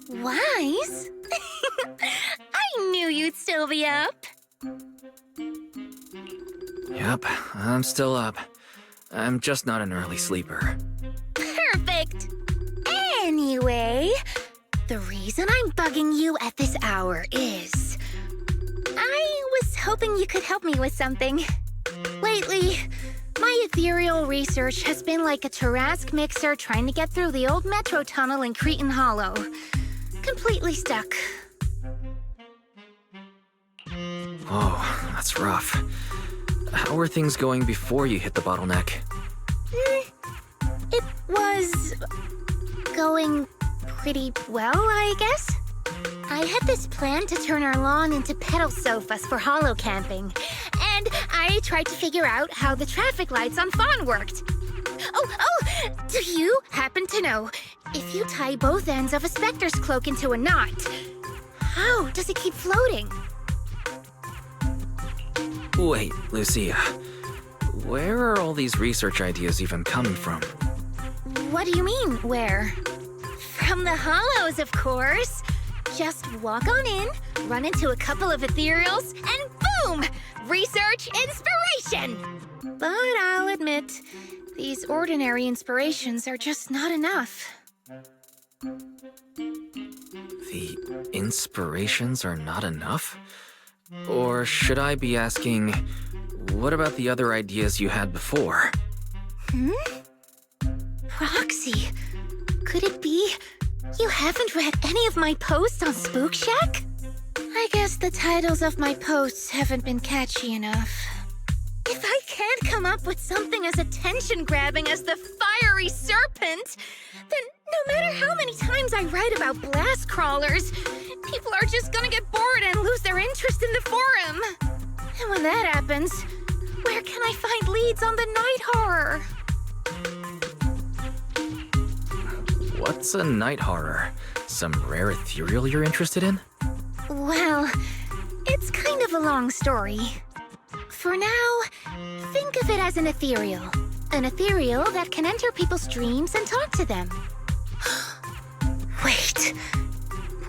Wise? I knew you'd still be up. Yep, I'm still up. I'm just not an early sleeper. Perfect. Anyway, the reason I'm bugging you at this hour is I was hoping you could help me with something. Lately, my ethereal research has been like a Tarrasque mixer trying to get through the old metro tunnel in Nigh Hollow. Completely stuck. Oh, that's rough. How were things going before you hit the bottleneck? It was going pretty well, I guess. I had this plan to turn our lawn into pedal sofas for hollow camping, and I tried to figure out how the traffic lights on Fawn worked. Oh, do you happen to know if you tie both ends of a specter's cloak into a knot, how does it keep floating? Wait, Lucia. Where are all these research ideas even coming from? What do you mean, where? From the Hollows, of course. Just walk on in, run into a couple of ethereals, and boom! Research inspiration! But I'll admit, these ordinary inspirations are just not enough. The inspirations are not enough? Or should I be asking, what about the other ideas you had before? Roxy, could it be you haven't read any of my posts on Spook Shack? I guess the titles of my posts haven't been catchy enough. If I can't come up with something as attention-grabbing as the fiery serpent, then no matter how many times I write about blast crawlers, people are just gonna get bored and lose their interest in the forum. And when that happens, where can I find leads on the night horror? What's a night horror? Some rare ethereal you're interested in? Well, it's kind of a long story. For now, think of it as an ethereal. An ethereal that can enter people's dreams and talk to them. Wait,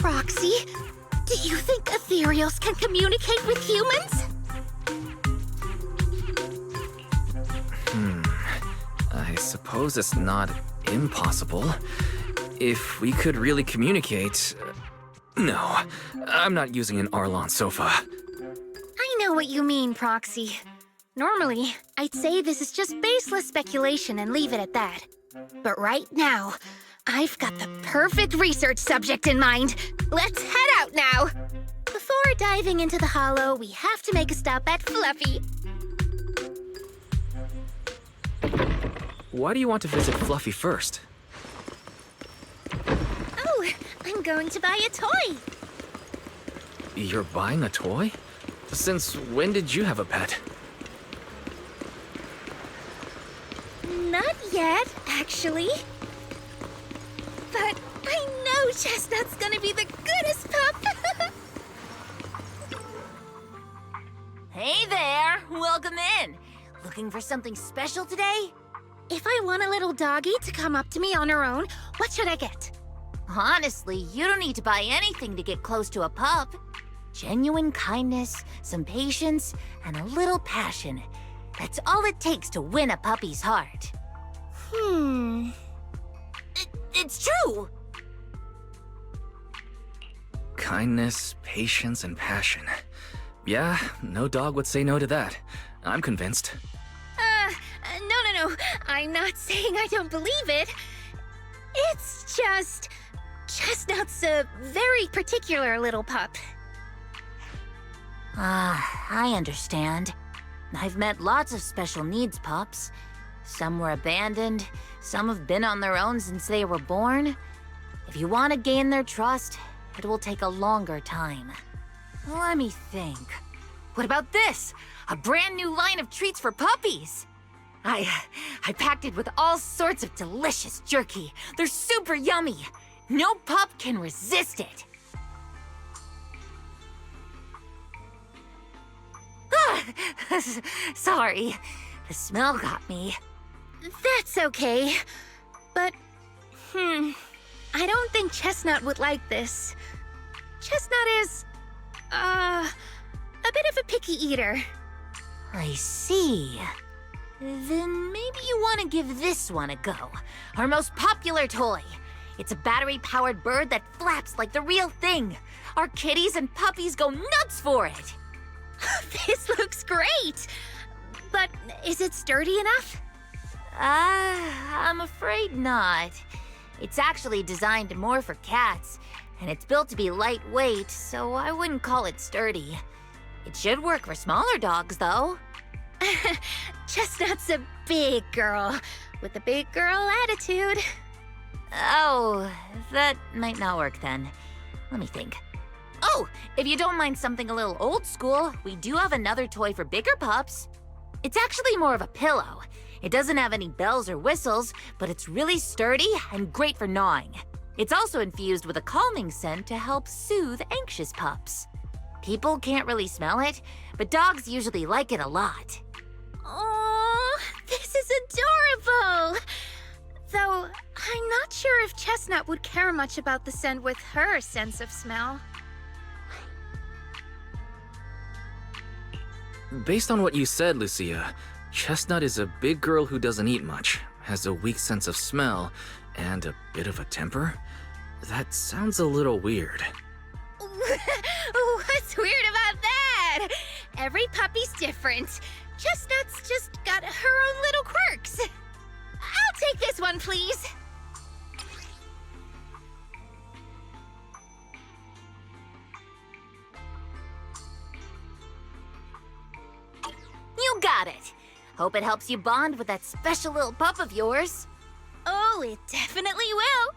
Roxy, do you think ethereals can communicate with humans? I suppose it's not impossible. If we could really communicate... No, I'm not using an Arlon sofa. I know what you mean, Proxy. Normally, I'd say this is just baseless speculation and leave it at that. But right now, I've got the perfect research subject in mind. Let's head out now! Before diving into the Hollow, we have to make a stop at Fluffy. Why do you want to visit Fluffy first? Oh, I'm going to buy a toy. You're buying a toy? Since when did you have a pet? Not yet, actually. But I know Chestnut's gonna be the goodest pup. Hey there! Welcome in! Looking for something special today? If I want a little doggy to come up to me on her own, what should I get? Honestly, you don't need to buy anything to get close to a pup. Genuine kindness, some patience, and a little passion. That's all it takes to win a puppy's heart. It's true! Kindness, patience, and passion. Yeah, no dog would say no to that. I'm convinced. No. I'm not saying I don't believe it. It's just... Chestnut's a very particular little pup. I understand. I've met lots of special needs pups. Some were abandoned, some have been on their own since they were born. If you want to gain their trust, it will take a longer time. Let me think. What about this? A brand new line of treats for puppies! I packed it with all sorts of delicious jerky. They're super yummy. No pup can resist it. Sorry, the smell got me. That's okay. But, I don't think Chestnut would like this. Chestnut is, a bit of a picky eater. I see. Then maybe you want to give this one a go. Our most popular toy. It's a battery-powered bird that flaps like the real thing. Our kitties and puppies go nuts for it. This looks great! But is it sturdy enough? I'm afraid not. It's actually designed more for cats, and it's built to be lightweight, so I wouldn't call it sturdy. It should work for smaller dogs, though. Chestnut's a big girl, with a big girl attitude. Oh, that might not work then. Let me think. Oh, if you don't mind something a little old school, we do have another toy for bigger pups. It's actually more of a pillow. It doesn't have any bells or whistles, but it's really sturdy and great for gnawing. It's also infused with a calming scent to help soothe anxious pups. People can't really smell it, but dogs usually like it a lot. Oh, this is adorable! Though, I'm not sure if Chestnut would care much about the scent with her sense of smell. Based on what you said, Lucia, Chestnut is a big girl who doesn't eat much, has a weak sense of smell, and a bit of a temper? That sounds a little weird. What's weird about that? Every puppy's different. Chestnut's just got her own little quirks. I'll take this one, please. You got it. Hope it helps you bond with that special little pup of yours. Oh, it definitely will.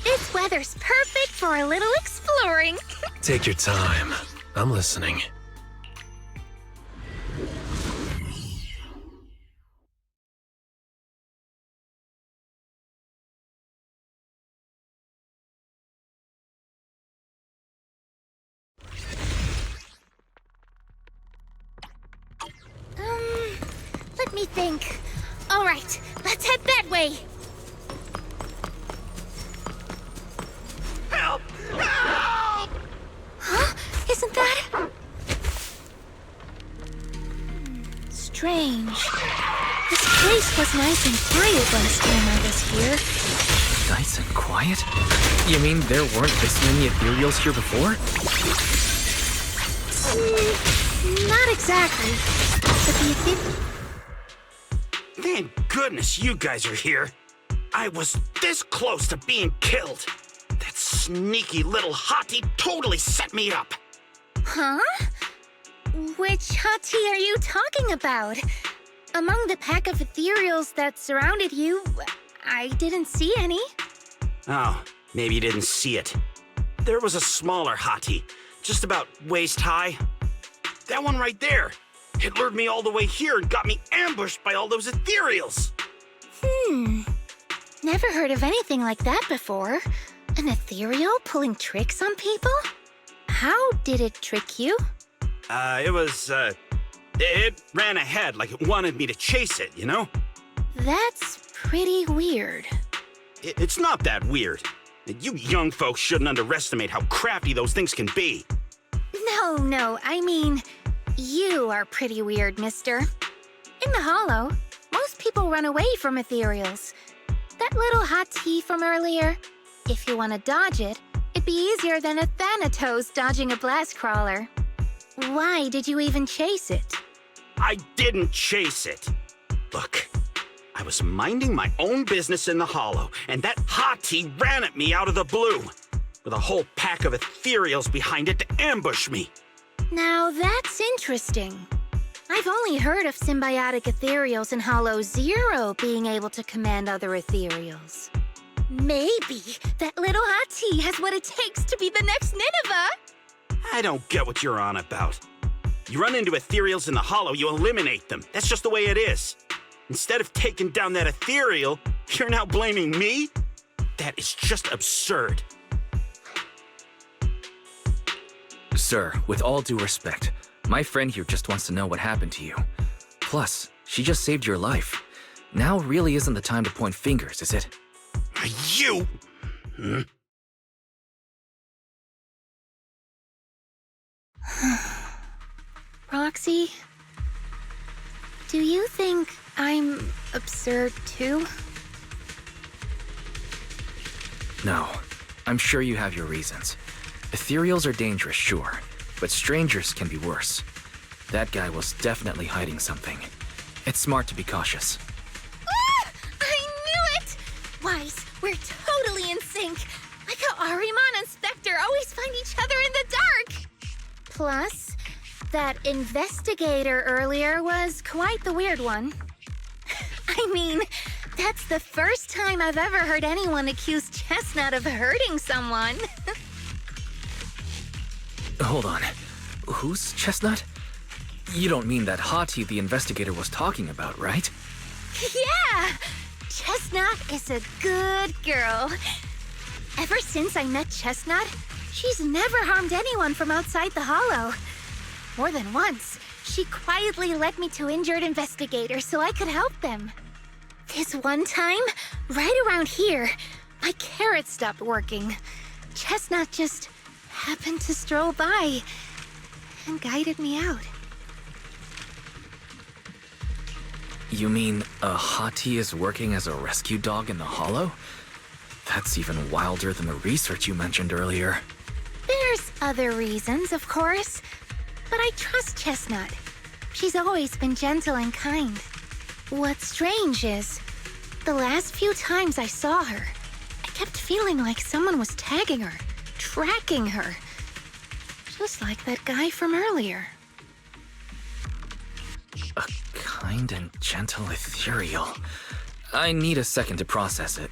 This weather's perfect for a little exploring. Take your time. I'm listening. Let me think. All right, let's head that way. Help! Help! Huh? Isn't that... Strange. This place was nice and quiet last time I was here. Nice and quiet? You mean there weren't this many ethereals here before? Not exactly. But the Ethereal... Thank goodness you guys are here. I was this close to being killed. That sneaky little Hati totally set me up. Huh? Which Hati are you talking about? Among the pack of ethereals that surrounded you, I didn't see any. Oh, maybe you didn't see it. There was a smaller Hati, just about waist high. That one right there. It lured me all the way here and got me ambushed by all those ethereals. Never heard of anything like that before. An ethereal pulling tricks on people? How did it trick you? It ran ahead like it wanted me to chase it, you know? That's pretty weird. It's not that weird. You young folks shouldn't underestimate how crafty those things can be. No, I mean, you are pretty weird, mister. In the Hollow, most people run away from ethereals. That little Hati from earlier, if you want to dodge it, it'd be easier than a Thanatos dodging a blast crawler. Why did you even chase it? I didn't chase it. Look, I was minding my own business in the Hollow, and that Hati ran at me out of the blue, with a whole pack of ethereals behind it to ambush me. Now that's interesting. I've only heard of symbiotic ethereals in Hollow Zero being able to command other ethereals. Maybe that little Hati has what it takes to be the next Nineveh. I don't get what you're on about. You run into ethereals in the Hollow, you eliminate them. That's just the way it is. Instead of taking down that ethereal, you're now blaming me? That is just absurd. Sir, with all due respect, my friend here just wants to know what happened to you. Plus, she just saved your life. Now really isn't the time to point fingers, is it? You! Roxy, do you think I'm absurd too? No, I'm sure you have your reasons. Ethereals are dangerous, sure, but strangers can be worse. That guy was definitely hiding something. It's smart to be cautious. Ah! I knew it! Wise, we're totally in sync. Like how Ahriman and Spectre always find each other in the dark. Plus, that investigator earlier was quite the weird one. I mean, that's the first time I've ever heard anyone accuse Chestnut of hurting someone. Hold on. Who's Chestnut? You don't mean that Hati the investigator was talking about, right? Yeah! Chestnut is a good girl. Ever since I met Chestnut, she's never harmed anyone from outside the Hollow. More than once, she quietly led me to injured investigators so I could help them. This one time, right around here, my carrot stopped working. Chestnut just happened to stroll by and guided me out. You mean Hati is working as a rescue dog in the Hollow? That's even wilder than the research you mentioned earlier. There's other reasons, of course, but I trust Chestnut. She's always been gentle and kind. What's strange is, the last few times I saw her, I kept feeling like someone was tagging her, tracking her. Just like that guy from earlier. A kind and gentle ethereal. I need a second to process it.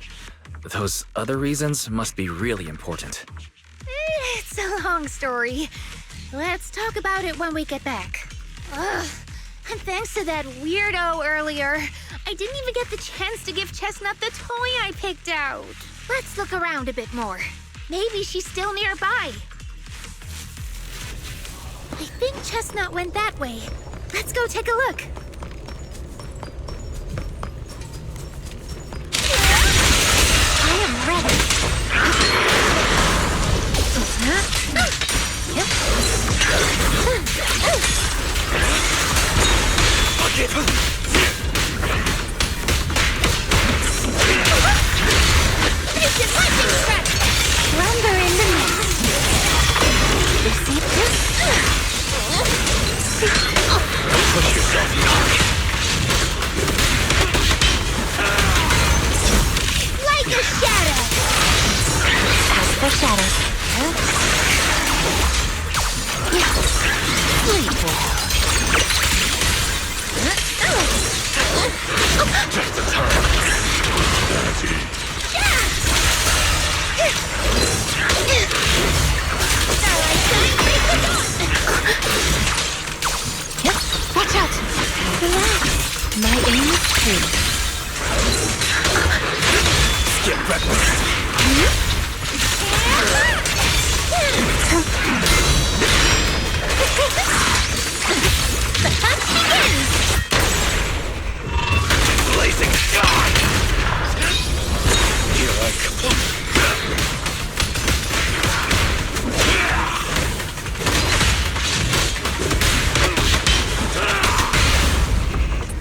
Those other reasons must be really important. It's a long story. Let's talk about it when we get back. Ugh. And thanks to that weirdo earlier, I didn't even get the chance to give Chestnut the toy I picked out. Let's look around a bit more. Maybe she's still nearby. I think Chestnut went that way. Let's go take a look. I am ready. Lumber in the mist. Receive this? Push yourself, Doc. Like a shadow. As for shadows. Sleep well. Just the time. Watch out! Relax. My aim is true. Skip breakfast. The hunt begins! Blazing sky. Here I come.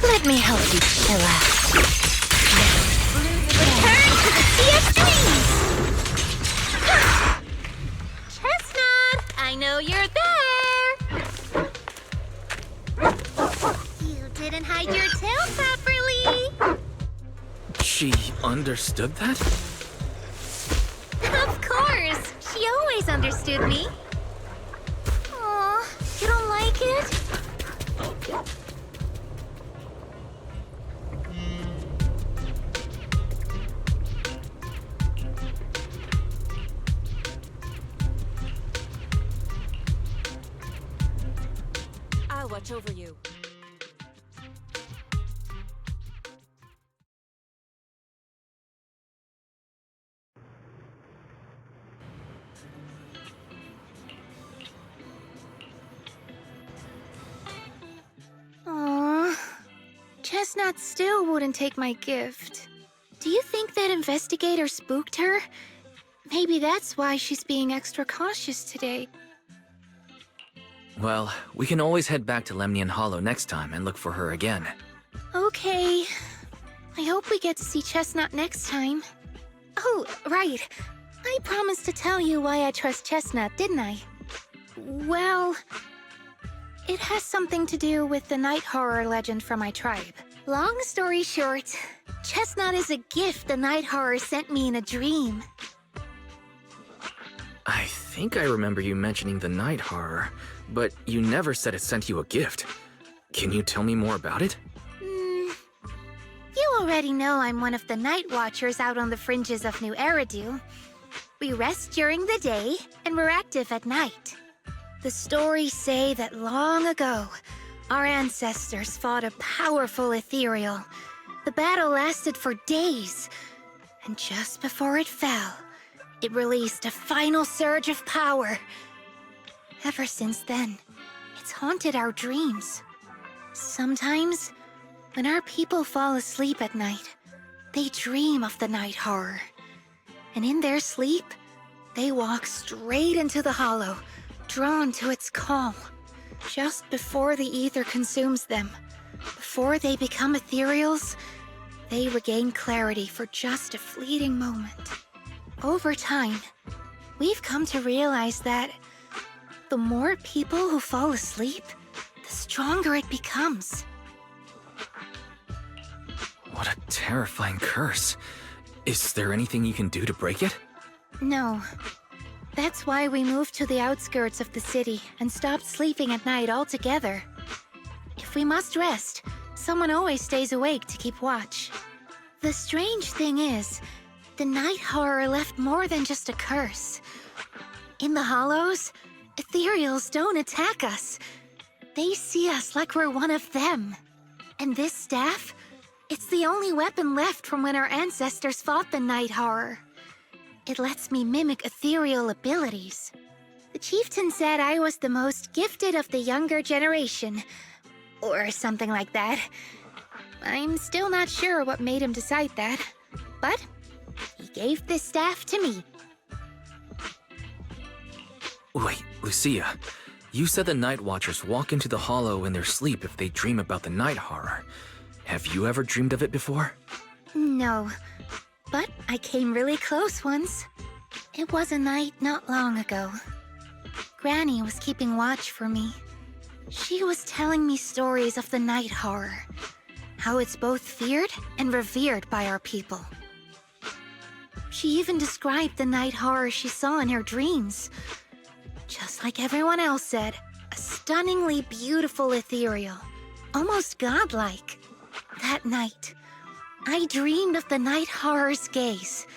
Let me help you chill out. Return to the Sea of Dreams! Chestnut, I know you're there! You didn't hide your tail properly! She understood that? Of course! She always understood me. Aw, you don't like it? I'll watch over you. Chestnut still wouldn't take my gift. Do you think that investigator spooked her? Maybe that's why she's being extra cautious today. Well, we can always head back to Lemnian Hollow next time and look for her again. Okay. I hope we get to see Chestnut next time. Oh, right. I promised to tell you why I trust Chestnut, didn't I? Well, it has something to do with the night horror legend from my tribe. Long story short, Chestnut is a gift the night horror sent me in a dream. I think I remember you mentioning the night horror, but you never said it sent you a gift. Can you tell me more about it? You already know I'm one of the Night Watchers out on the fringes of New Eridu. We rest during the day, and we're active at night. The stories say that long ago, our ancestors fought a powerful Ethereal. The battle lasted for days, and just before it fell, it released a final surge of power. Ever since then, it's haunted our dreams. Sometimes, when our people fall asleep at night, they dream of the night horror. And in their sleep, they walk straight into the hollow, drawn to its call. Just before the ether consumes them, before they become ethereals, they regain clarity for just a fleeting moment. Over time, we've come to realize that the more people who fall asleep, the stronger it becomes. What a terrifying curse. Is there anything you can do to break it? No. That's why we moved to the outskirts of the city and stopped sleeping at night altogether. If we must rest, someone always stays awake to keep watch. The strange thing is, the night horror left more than just a curse. In the hollows, ethereals don't attack us. They see us like we're one of them. And this staff, it's the only weapon left from when our ancestors fought the night horror. It lets me mimic ethereal abilities. The chieftain said I was the most gifted of the younger generation, or something like that. I'm still not sure what made him decide that, but he gave this staff to me. Wait, Lucia. You said the Night Watchers walk into the Hollow in their sleep if they dream about the night horror. Have you ever dreamed of it before? No, but I came really close once. It was a night not long ago. Granny was keeping watch for me. She was telling me stories of the night horror, how it's both feared and revered by our people. She even described the night horror she saw in her dreams. Just like everyone else said, a stunningly beautiful ethereal, almost godlike. That night, I dreamed of the night horror's gaze.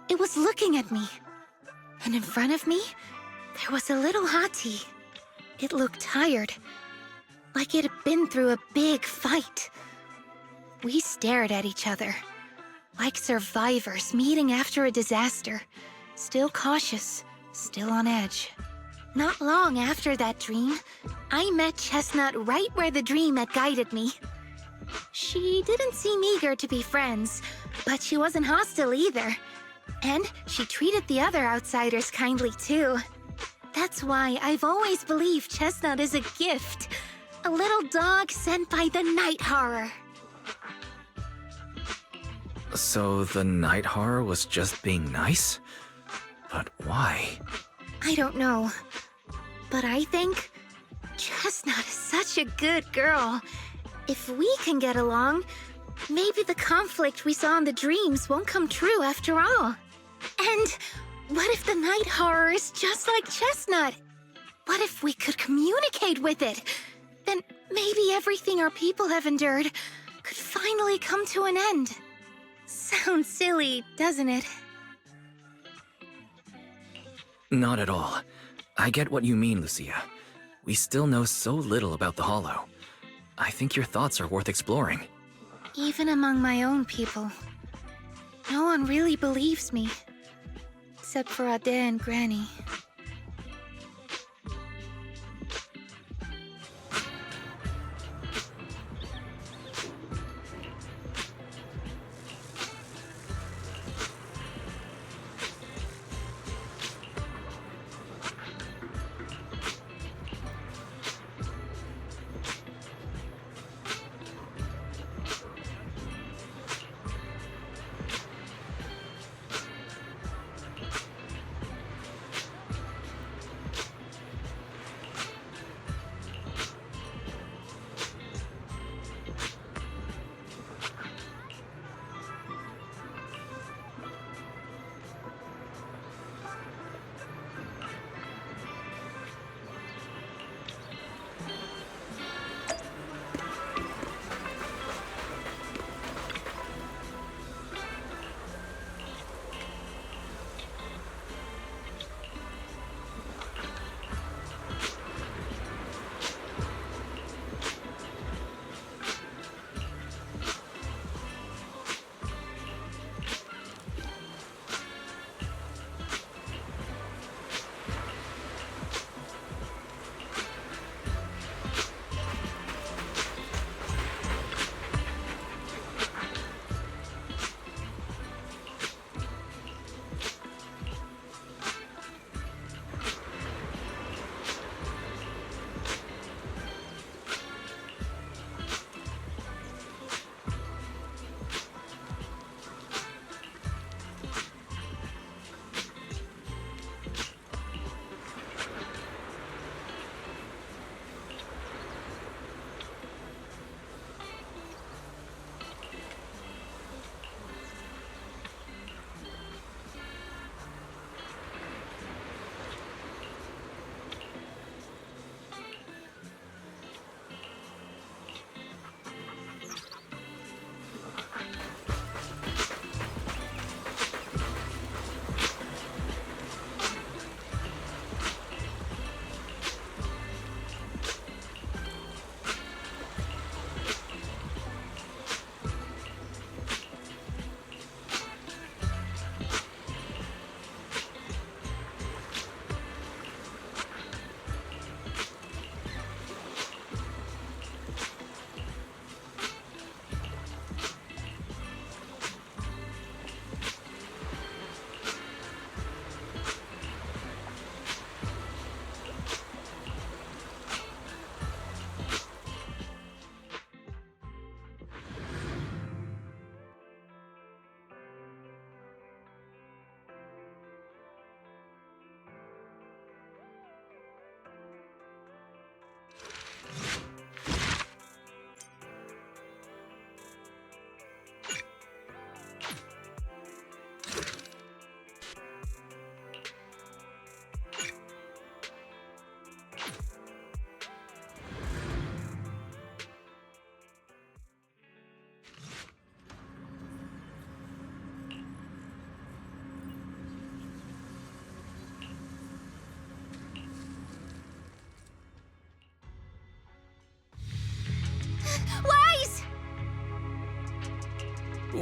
It was looking at me. And in front of me, there was a little Hati. It looked tired, like it had been through a big fight. We stared at each other, like survivors meeting after a disaster, still cautious, still on edge. Not long after that dream, I met Chestnut right where the dream had guided me. She didn't seem eager to be friends, but she wasn't hostile either. And she treated the other outsiders kindly too. That's why I've always believed Chestnut is a gift. A little dog sent by the night horror. So the night horror was just being nice? But why? I don't know. But I think Chestnut is such a good girl. If we can get along, maybe the conflict we saw in the dreams won't come true after all. And what if the night horror is just like Chestnut? What if we could communicate with it? Then maybe everything our people have endured could finally come to an end. Sounds silly, doesn't it? Not at all. I get what you mean, Lucia. We still know so little about the Hollow. I think your thoughts are worth exploring. Even among my own people, no one really believes me. Except for Ade and Granny.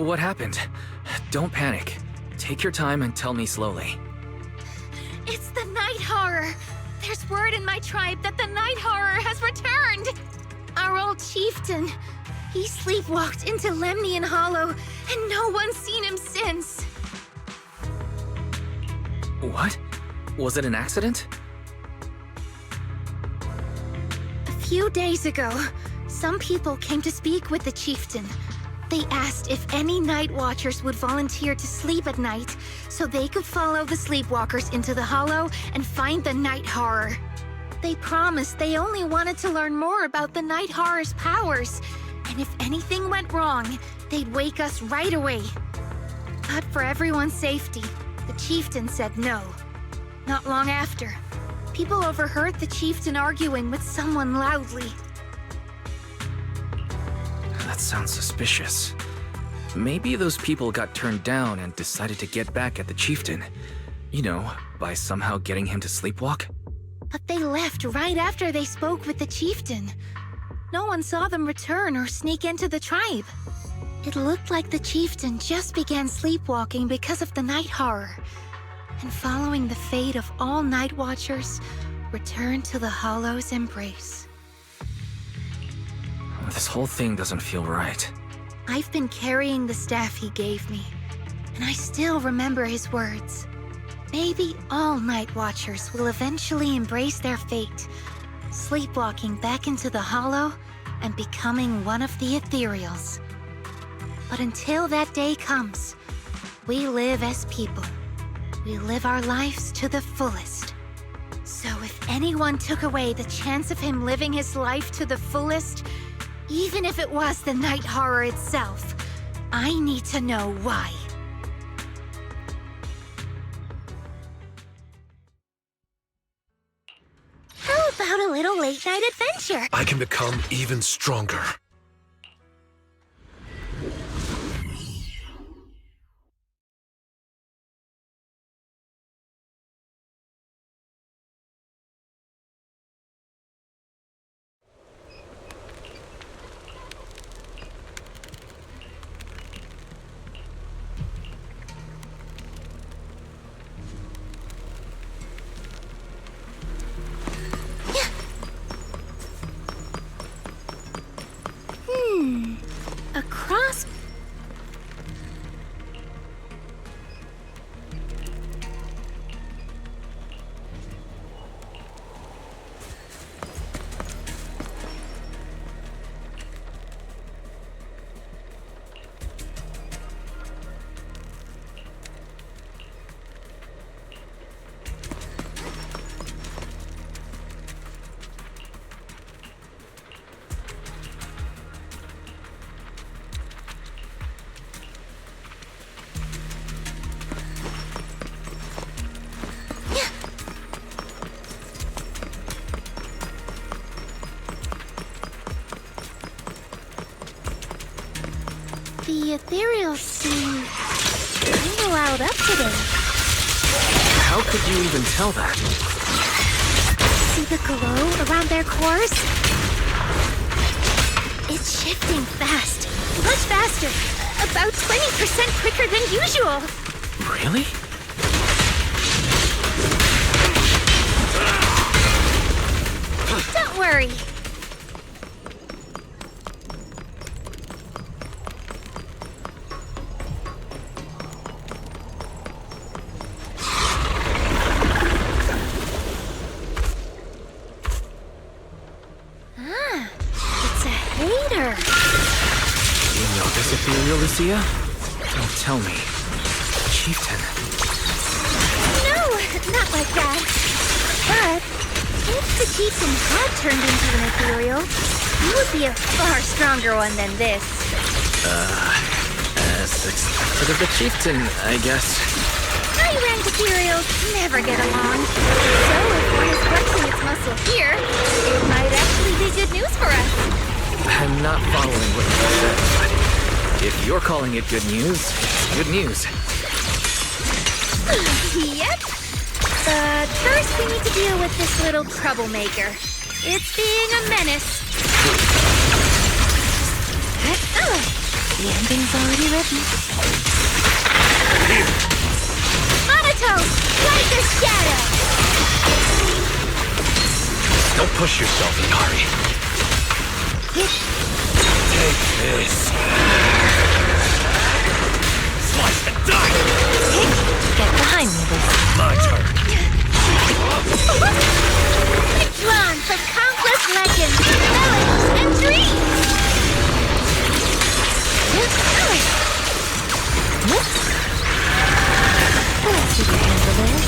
What happened? Don't panic. Take your time and tell me slowly. It's the Night Horror. There's word in my tribe that the Night Horror has returned. Our old chieftain. He sleepwalked into Lemnian Hollow, and no one's seen him since. What? Was it an accident? A few days ago, some people came to speak with the chieftain. They asked if any Night Watchers would volunteer to sleep at night so they could follow the sleepwalkers into the Hollow and find the Night Horror. They promised they only wanted to learn more about the Night Horror's powers, and if anything went wrong, they'd wake us right away. But for everyone's safety, the chieftain said no. Not long after, people overheard the chieftain arguing with someone loudly. That sounds suspicious. Maybe those people got turned down and decided to get back at the chieftain. You know, by somehow getting him to sleepwalk? But they left right after they spoke with the chieftain. No one saw them return or sneak into the tribe. It looked like the chieftain just began sleepwalking because of the Night Horror, and following the fate of all Night Watchers, returned to the Hollow's embrace. This whole thing doesn't feel right. I've been carrying the staff he gave me, and I still remember his words. Maybe all Night Watchers will eventually embrace their fate, sleepwalking back into the Hollow and becoming one of the Ethereals. But until that day comes, we live as people. We live our lives to the fullest. So if anyone took away the chance of him living his life to the fullest, even if it was the Night Horror itself, I need to know why. How about a little late-night adventure? I can become even stronger. A cross... The Ethereal seem kinda riled up today. How could you even tell that? See the glow around their cores? It's shifting fast. Much faster. About 20% quicker than usual. Really? Don't worry. It's a hater. You know this Ethereal, Lucia? Don't tell me. Chieftain. No, not like that. But if the chieftain had turned into an Ethereal, he would be a far stronger one than this. As expected of the chieftain, I guess. High-ranked Ethereals never get along. So if one is flexing its muscle here, it might actually be good news for us. I'm not following what you said, but if you're calling it good news, it's good news. Yep. But first we need to deal with this little troublemaker. It's being a menace. The ending's already written. Monotone, like a shadow. Don't push yourself, Ikari. Take this. Slice and die! Get behind me, Lucia. My turn. Drawn from countless legends, melodies, and dreams. Let's see your handle this.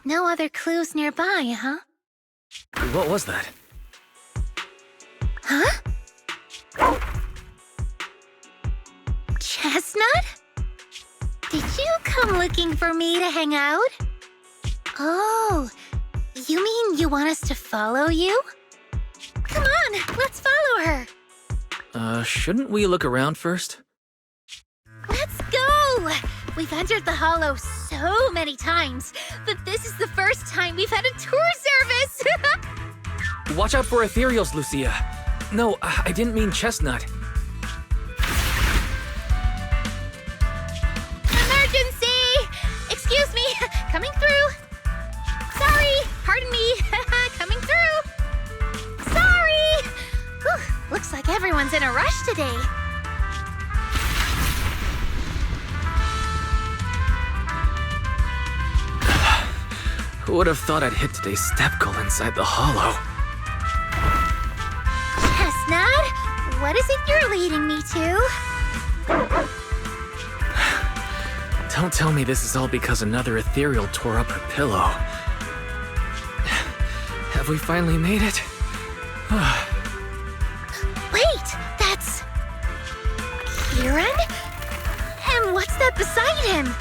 No other clues nearby, huh? What was that? Huh? Chestnut? Did you come looking for me to hang out? Oh, you mean you want us to follow you? Come on, let's follow her. Shouldn't we look around first? Let's go! We've entered the Hollow so many times, but this is the first time we've had a tour service! Watch out for Ethereals, Lucia. No, I didn't mean Chestnut. Emergency! Excuse me, coming through. Sorry, pardon me, coming through. Sorry! Whew, looks like everyone's in a rush today. Who would have thought I'd hit today's step goal inside the Hollow? Chestnut, what is it you're leading me to? Don't tell me this is all because another Ethereal tore up her pillow. Have we finally made it? Wait, that's... Kieran? And what's that beside him?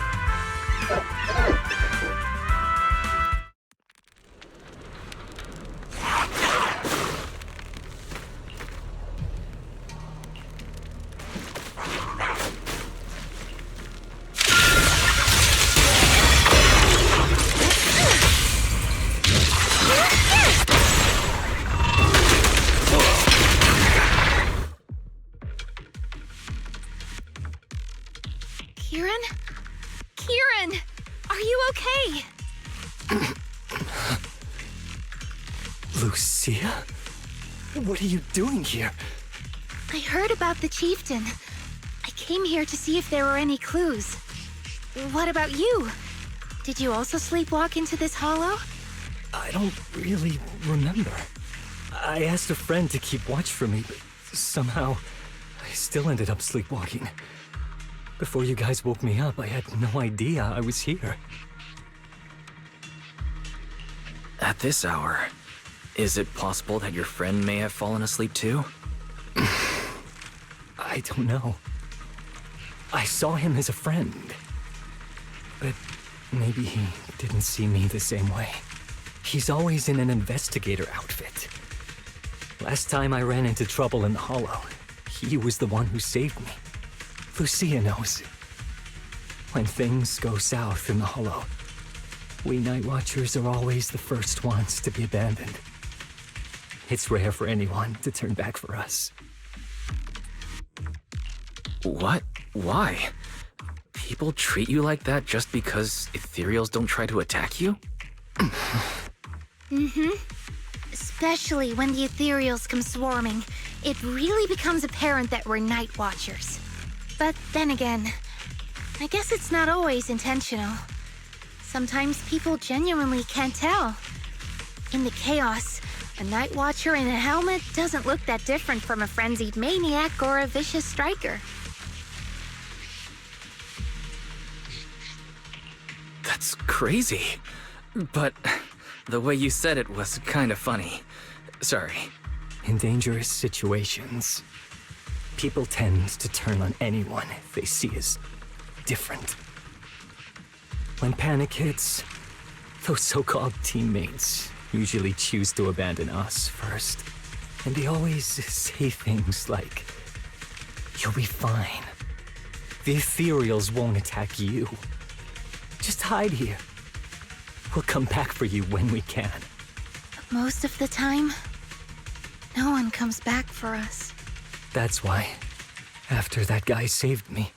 Kieran, are you okay? Lucia? What are you doing here? I heard about the chieftain. I came here to see if there were any clues. What about you? Did you also sleepwalk into this hollow? I don't really remember. I asked a friend to keep watch for me, but somehow I still ended up sleepwalking. Before you guys woke me up, I had no idea I was here. At this hour, is it possible that your friend may have fallen asleep too? I don't know. I saw him as a friend. But maybe he didn't see me the same way. He's always in an investigator outfit. Last time I ran into trouble in the Hollow, he was the one who saved me. Lucia knows. When things go south in the Hollow, we Night Watchers are always the first ones to be abandoned. It's rare for anyone to turn back for us. What? Why? People treat you like that just because Ethereals don't try to attack you? Especially when the Ethereals come swarming, it really becomes apparent that we're Night Watchers. But then again, I guess it's not always intentional. Sometimes people genuinely can't tell. In the chaos, a Night Watcher in a helmet doesn't look that different from a frenzied maniac or a vicious striker. That's crazy. But the way you said it was kind of funny. Sorry. In dangerous situations, people tend to turn on anyone they see as different. When panic hits, those so-called teammates usually choose to abandon us first. And they always say things like, "You'll be fine. The Ethereals won't attack you. Just hide here. We'll come back for you when we can." But most of the time, no one comes back for us. That's why, after that guy saved me,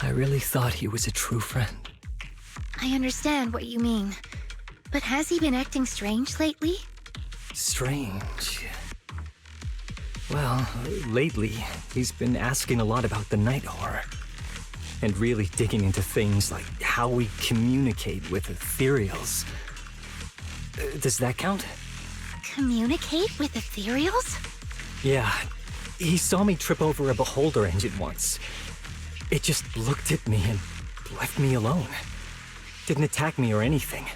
I really thought he was a true friend. I understand what you mean. But has he been acting strange lately? Strange. Well, lately, he's been asking a lot about the night horror. And really digging into things like how we communicate with Ethereals. Does that count? Communicate with Ethereals? Yeah. He saw me trip over a beholder engine once. It just looked at me and left me alone. Didn't attack me or anything.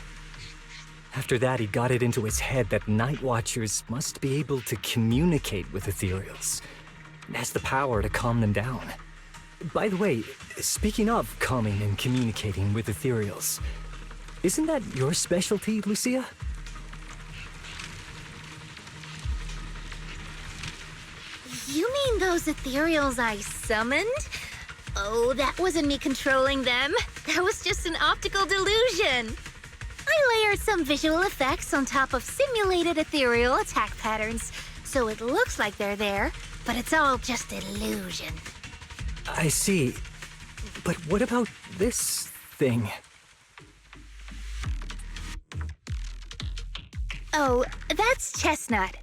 After that, he got it into his head that Night Watchers must be able to communicate with Ethereals. It has the power to calm them down. By the way, speaking of calming and communicating with Ethereals, isn't that your specialty, Lucia? You mean those Ethereals I summoned? Oh, that wasn't me controlling them. That was just an optical delusion. I layered some visual effects on top of simulated ethereal attack patterns, so it looks like they're there, but it's all just illusion. I see. But what about this thing? Oh, that's Chestnut.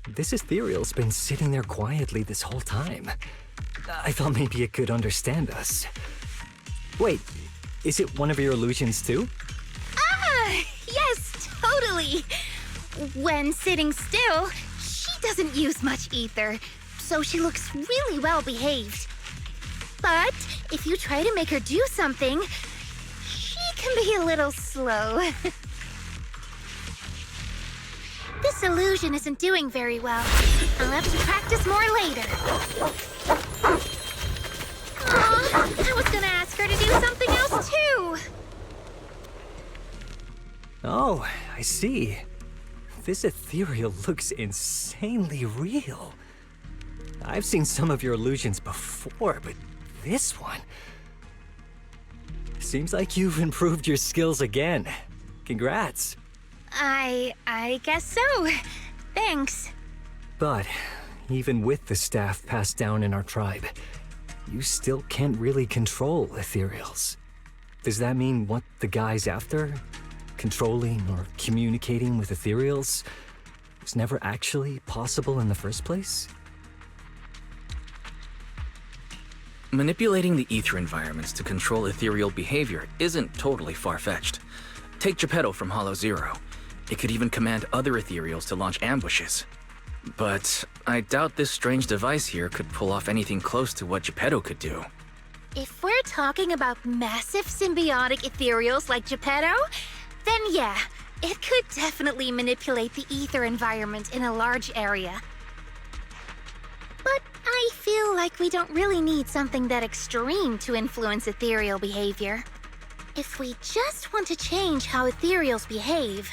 This Ethereal's been sitting there quietly this whole time. I thought maybe it could understand us. Wait, is it one of your illusions too? Yes, totally. When sitting still, she doesn't use much ether, so she looks really well behaved. But if you try to make her do something, she can be a little slow. This illusion isn't doing very well. I'll have to practice more later. Aw, I was gonna ask her to do something else too. Oh, I see. This Ethereal looks insanely real. I've seen some of your illusions before, but this one... Seems like you've improved your skills again. Congrats. I guess so. Thanks. But even with the staff passed down in our tribe, you still can't really control Ethereals. Does that mean what the guy's after? Controlling or communicating with Ethereals was never actually possible in the first place? Manipulating the ether environments to control ethereal behavior isn't totally far-fetched. Take Geppetto from Hollow Zero. It could even command other Ethereals to launch ambushes. But I doubt this strange device here could pull off anything close to what Geppetto could do. If we're talking about massive symbiotic Ethereals like Geppetto, then yeah, it could definitely manipulate the ether environment in a large area. But I feel like we don't really need something that extreme to influence ethereal behavior. If we just want to change how Ethereals behave,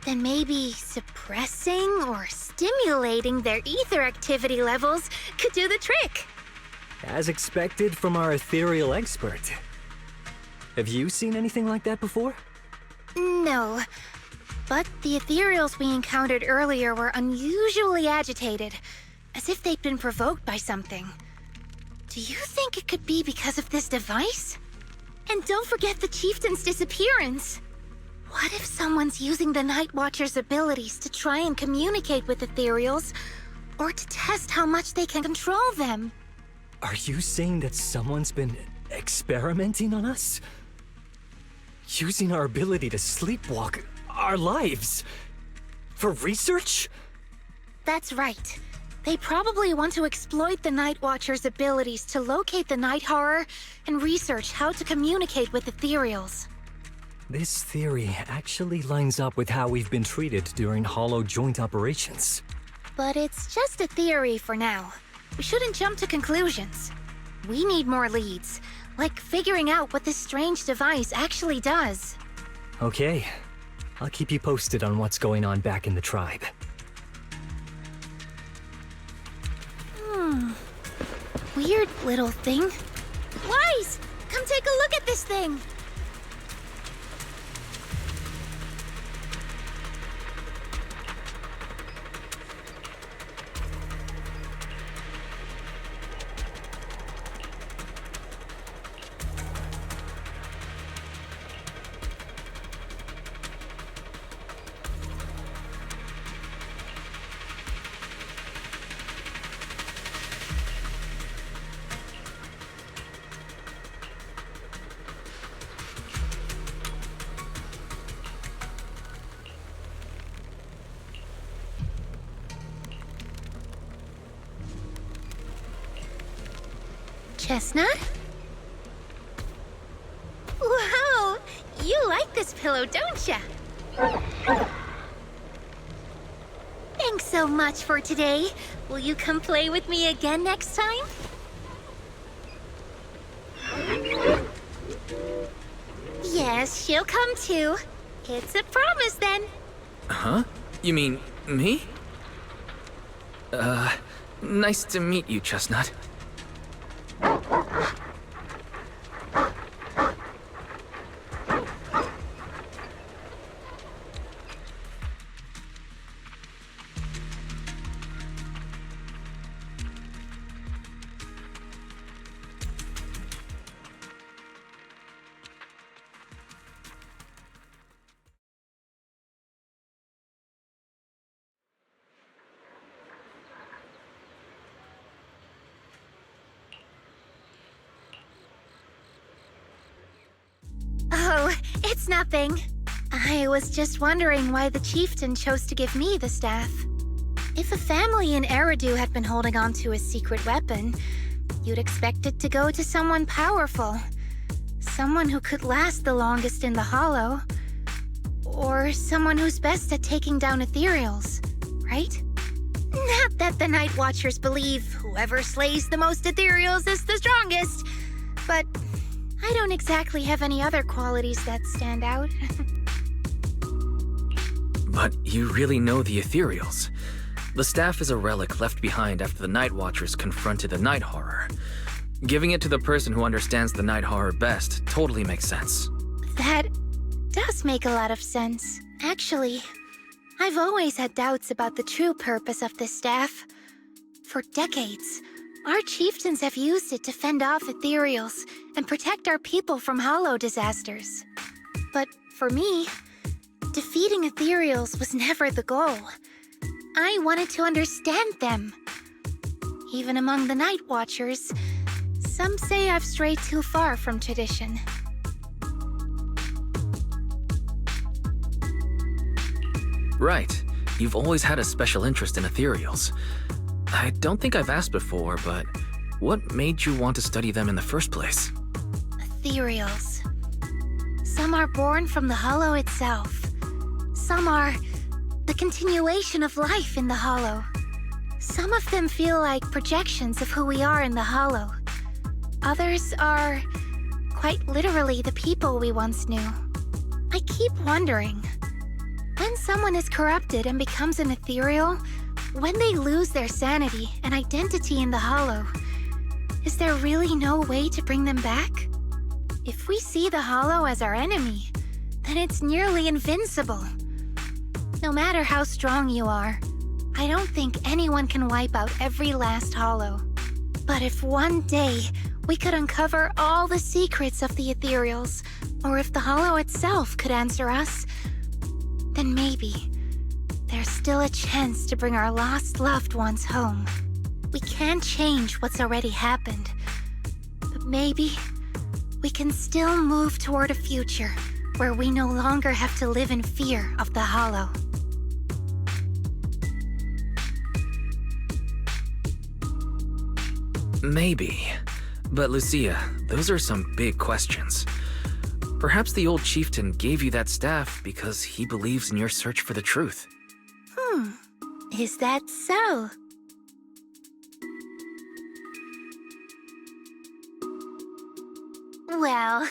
then maybe suppressing or stimulating their ether activity levels could do the trick. As expected from our Ethereal expert. Have you seen anything like that before? No. But the Ethereals we encountered earlier were unusually agitated, as if they'd been provoked by something. Do you think it could be because of this device? And don't forget the chieftain's disappearance. What if someone's using the Night Watcher's abilities to try and communicate with Ethereals, or to test how much they can control them? Are you saying that someone's been experimenting on us? Using our ability to sleepwalk our lives? For research? That's right. They probably want to exploit the Night Watcher's abilities to locate the night horror and research how to communicate with Ethereals. This theory actually lines up with how we've been treated during Hollow joint operations. But it's just a theory for now. We shouldn't jump to conclusions. We need more leads, like figuring out what this strange device actually does. Okay, I'll keep you posted on what's going on back in the tribe. Weird little thing. Wise! Come take a look at this thing! Chestnut? Wow! You like this pillow, don't ya? Thanks so much for today. Will you come play with me again next time? Yes, she'll come too. It's a promise then. Huh? You mean me? Nice to meet you, Chestnut. Oh, it's nothing. I was just wondering why the chieftain chose to give me the staff. If a family in Eridu had been holding on to a secret weapon, you'd expect it to go to someone powerful. Someone who could last the longest in the Hollow. Or someone who's best at taking down Ethereals, right? Not that the Night Watchers believe whoever slays the most Ethereals is the strongest, but I don't exactly have any other qualities that stand out. But you really know the Ethereals. The staff is a relic left behind after the Night Watchers confronted the Night Horror. Giving it to the person who understands the Night Horror best totally makes sense. That does make a lot of sense. Actually, I've always had doubts about the true purpose of this staff. For decades, our chieftains have used it to fend off Ethereals and protect our people from Hollow disasters. But for me, defeating Ethereals was never the goal. I wanted to understand them. Even among the Night Watchers, some say I've strayed too far from tradition. Right. You've always had a special interest in Ethereals. I don't think I've asked before, but what made you want to study them in the first place? Ethereals. Some are born from the Hollow itself. Some are the continuation of life in the Hollow. Some of them feel like projections of who we are in the Hollow. Others are quite literally the people we once knew. I keep wondering, when someone is corrupted and becomes an Ethereal, when they lose their sanity and identity in the Hollow, is there really no way to bring them back? If we see the Hollow as our enemy, then it's nearly invincible. No matter how strong you are, I don't think anyone can wipe out every last Hollow. But if one day we could uncover all the secrets of the Ethereals, or if the Hollow itself could answer us, then maybe there's still a chance to bring our lost loved ones home. We can't change what's already happened, but maybe we can still move toward a future where we no longer have to live in fear of the Hollow. Maybe. But Lucia, those are some big questions. Perhaps the old chieftain gave you that staff because he believes in your search for the truth. Is that so? Well,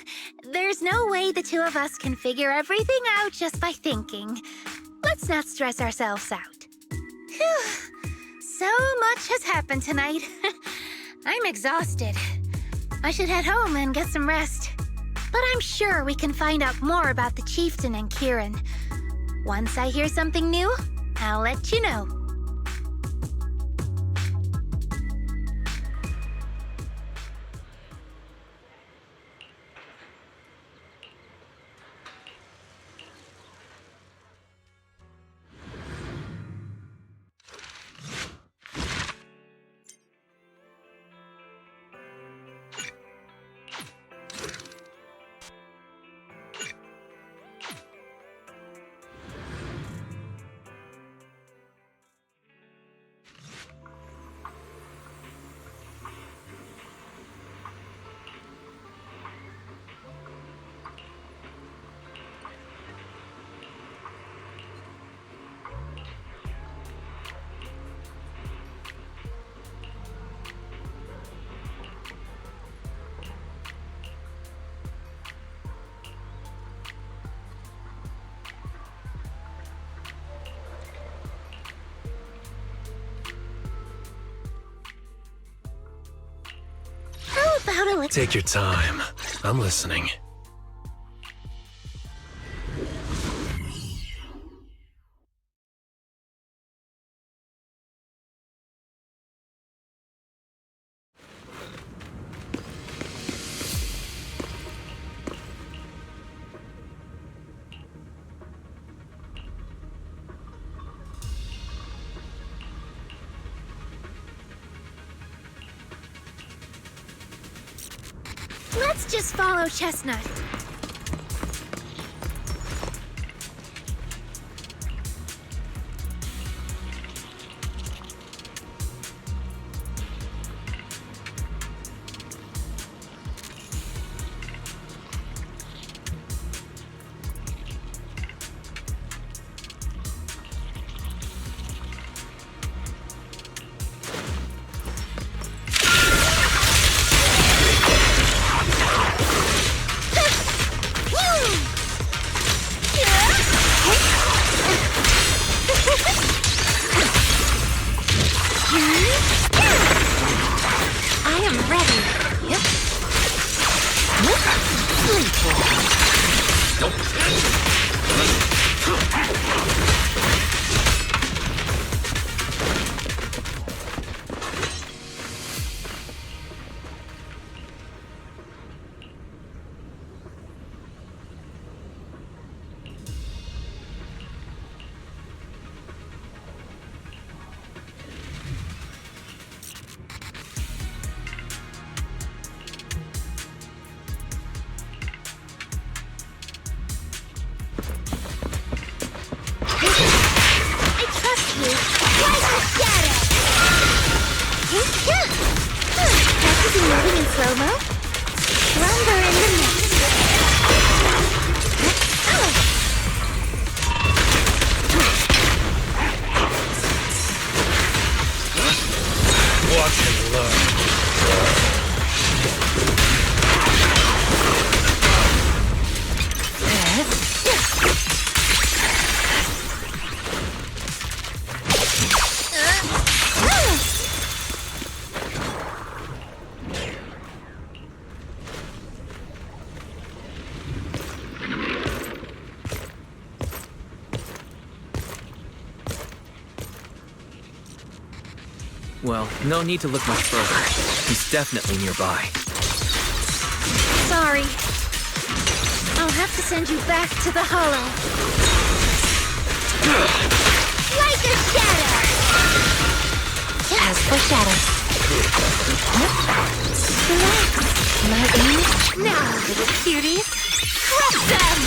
there's no way the two of us can figure everything out just by thinking. Let's not stress ourselves out. Phew. So much has happened tonight. I'm exhausted. I should head home and get some rest. But I'm sure we can find out more about the chieftain and Kieran. Once I hear something new, I'll let you know. Take your time. I'm listening. Let's just follow Chestnut. Well, no need to look much further. He's definitely nearby. Sorry. I'll have to send you back to the Hollow. Like a shadow! As for shadows. Relax, my aim. Now, little cuties, crush them!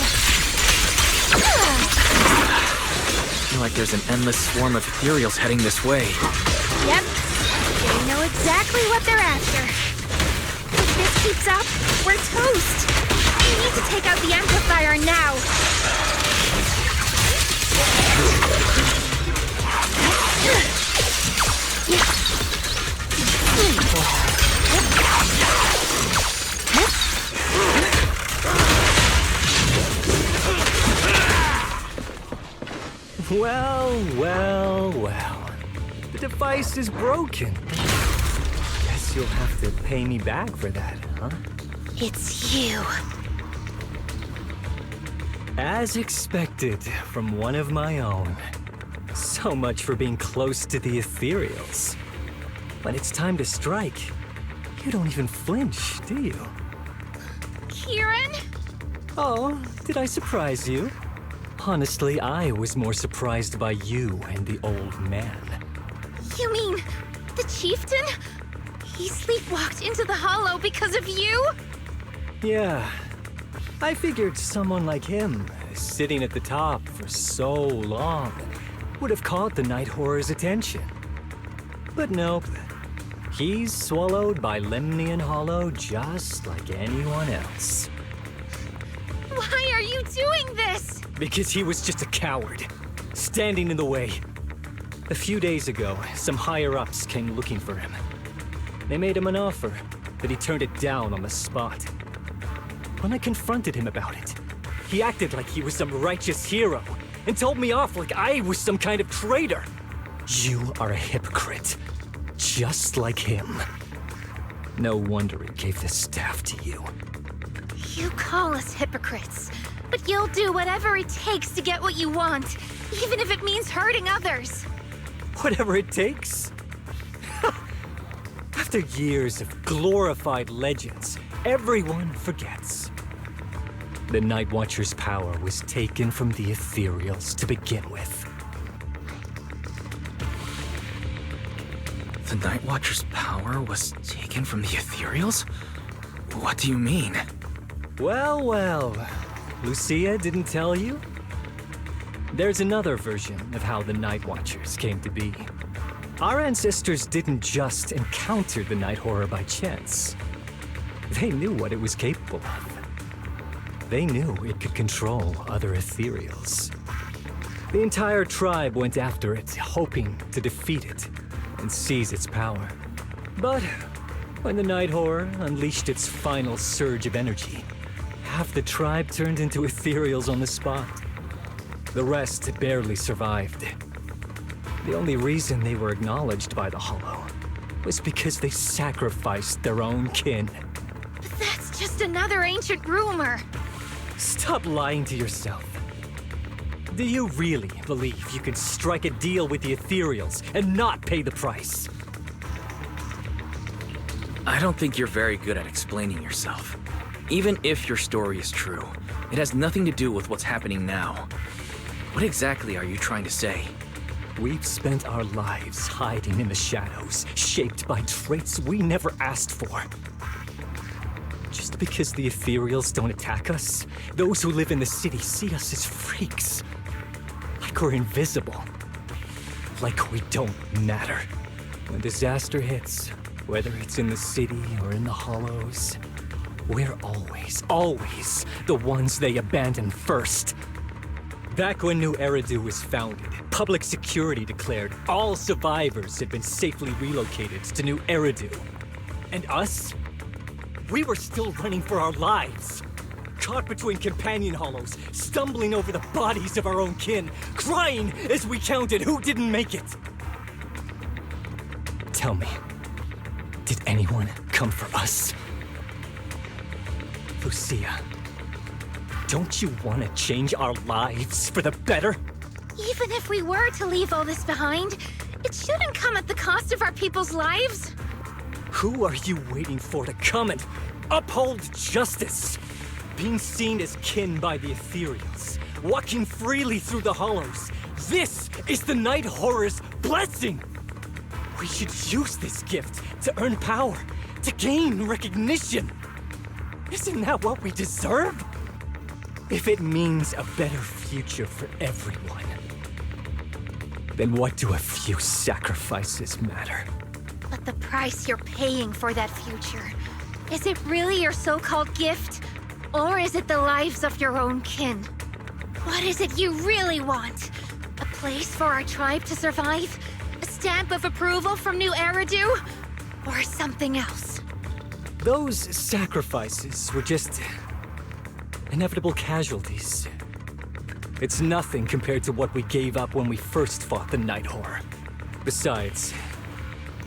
I feel like there's an endless swarm of Ethereals heading this way. Yep. They know exactly what they're after. If this keeps up, we're toast. We need to take out the amplifier now. Well. The device is broken. Guess you'll have to pay me back for that, huh? It's you. As expected from one of my own. So much for being close to the Ethereals. When it's time to strike, you don't even flinch, do you? Kieran? Oh, did I surprise you? Honestly, I was more surprised by you and the old man. You mean the chieftain? He sleepwalked into the hollow because of you? Yeah. I figured someone like him, sitting at the top for so long, would have caught the Night Horror's attention. But nope. He's swallowed by Lemnian Hollow just like anyone else. Why are you doing this? Because he was just a coward, standing in the way. A few days ago, some higher-ups came looking for him. They made him an offer, but he turned it down on the spot. When I confronted him about it, he acted like he was some righteous hero and told me off like I was some kind of traitor. You are a hypocrite, just like him. No wonder he gave the staff to you. You call us hypocrites, but you'll do whatever it takes to get what you want, even if it means hurting others. Whatever it takes? After years of glorified legends, everyone forgets. The Night Watcher's power was taken from the Ethereals to begin with. The Night Watcher's power was taken from the Ethereals? What do you mean? Well. Lucia didn't tell you? There's another version of how the Night Watchers came to be. Our ancestors didn't just encounter the Night Horror by chance. They knew what it was capable of. They knew it could control other Ethereals. The entire tribe went after it, hoping to defeat it and seize its power. But when the Night Horror unleashed its final surge of energy, half the tribe turned into Ethereals on the spot. The rest barely survived. The only reason they were acknowledged by the Hollow was because they sacrificed their own kin. But that's just another ancient rumor. Stop lying to yourself. Do you really believe you can strike a deal with the Ethereals and not pay the price? I don't think you're very good at explaining yourself. Even if your story is true, it has nothing to do with what's happening now. What exactly are you trying to say? We've spent our lives hiding in the shadows, shaped by traits we never asked for. Just because the Ethereals don't attack us, those who live in the city see us as freaks. Like we're invisible. Like we don't matter. When disaster hits, whether it's in the city or in the hollows, we're always the ones they abandon first. Back when New Eridu was founded, public security declared all survivors had been safely relocated to New Eridu. And us? We were still running for our lives. Caught between companion hollows, stumbling over the bodies of our own kin, crying as we counted who didn't make it. Tell me, did anyone come for us? Lucia, don't you want to change our lives for the better? Even if we were to leave all this behind, it shouldn't come at the cost of our people's lives. Who are you waiting for to come and uphold justice? Being seen as kin by the Ethereals, walking freely through the hollows. This is the Night Horror's blessing! We should use this gift to earn power, to gain recognition. Isn't that what we deserve? If it means a better future for everyone, then what do a few sacrifices matter? But the price you're paying for that future. Is it really your so-called gift? Or is it the lives of your own kin? What is it you really want? A place for our tribe to survive? A stamp of approval from New Eridu? Or something else? Those sacrifices were just inevitable casualties. It's nothing compared to what we gave up when we first fought the Night Horror. Besides,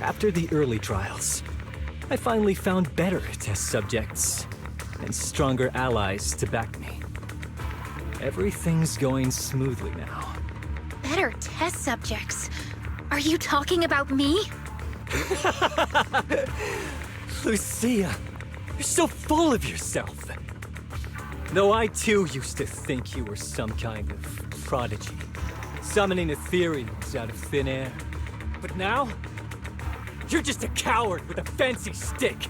after the early trials, I finally found better test subjects and stronger allies to back me. Everything's going smoothly now. Better test subjects? Are you talking about me? Lucia, you're so full of yourself. Though I too used to think you were some kind of prodigy, summoning Ethereals out of thin air. But now, you're just a coward with a fancy stick,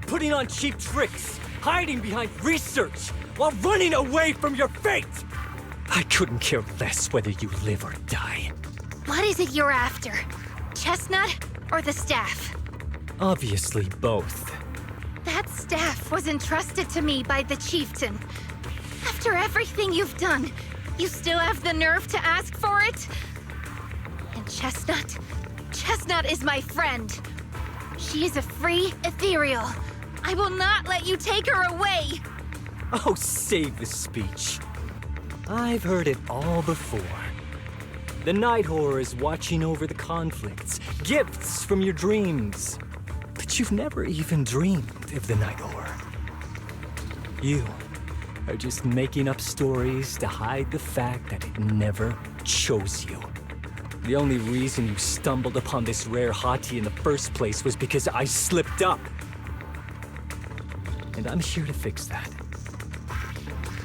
putting on cheap tricks, hiding behind research, while running away from your fate. I couldn't care less whether you live or die. What is it you're after? Chestnut or the staff? Obviously both. That staff was entrusted to me by the chieftain. After everything you've done, you still have the nerve to ask for it? And Chestnut is my friend. She is a free Ethereal. I will not let you take her away. Oh, save the speech. I've heard it all before. The Night Horror is watching over the conflicts, gifts from your dreams. But you've never even dreamed of the Night Horror. You are just making up stories to hide the fact that it never chose you. The only reason you stumbled upon this rare Hati in the first place was because I slipped up. And I'm here to fix that.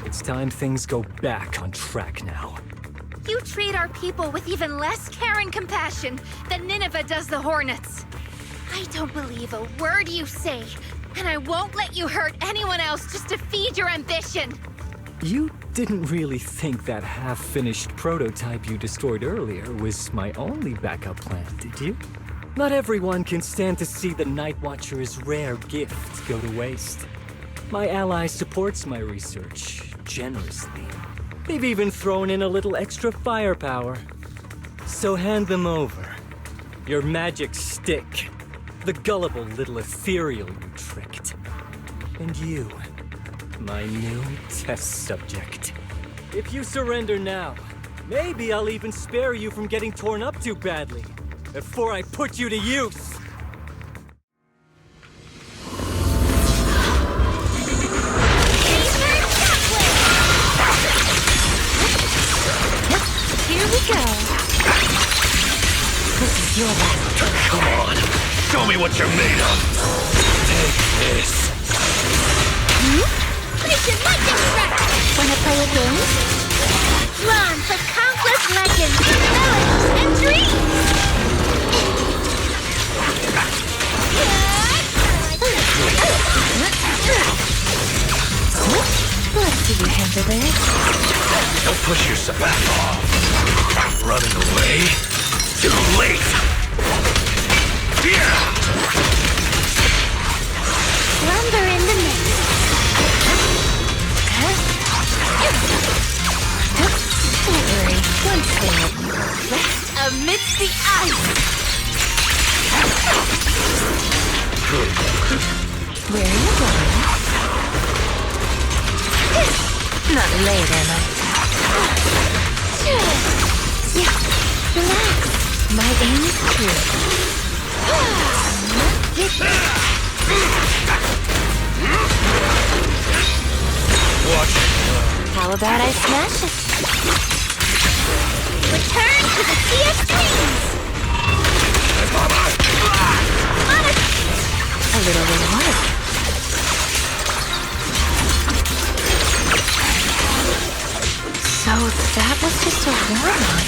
It's time things go back on track now. You treat our people with even less care and compassion than Nineveh does the Hornets. I don't believe a word you say, and I won't let you hurt anyone else just to feed your ambition. You didn't really think that half-finished prototype you destroyed earlier was my only backup plan, did you? Not everyone can stand to see the Night Watcher's rare gift go to waste. My ally supports my research generously. They've even thrown in a little extra firepower. So hand them over. Your magic stick. The gullible little Ethereal you tricked. And you, my new test subject. If you surrender now, maybe I'll even spare you from getting torn up too badly before I put you to use. Here we go. This is your last. Come on. Show me what you're made of. Take this. Mission Legend Track! Wanna play a game? Drawn for countless legends, melodies, and dreams! Let's see you handle this. Don't push yourself back off. Running away? Too late. Slumber in the mist. Don't worry, one clean. Rest amidst the ice. Where are you going? Not late, am I? Yeah, relax. My aim is clear. Watch it. How about I smash it? Return to the Sea of Dreams! A little bit of water. So that was just a warm-up.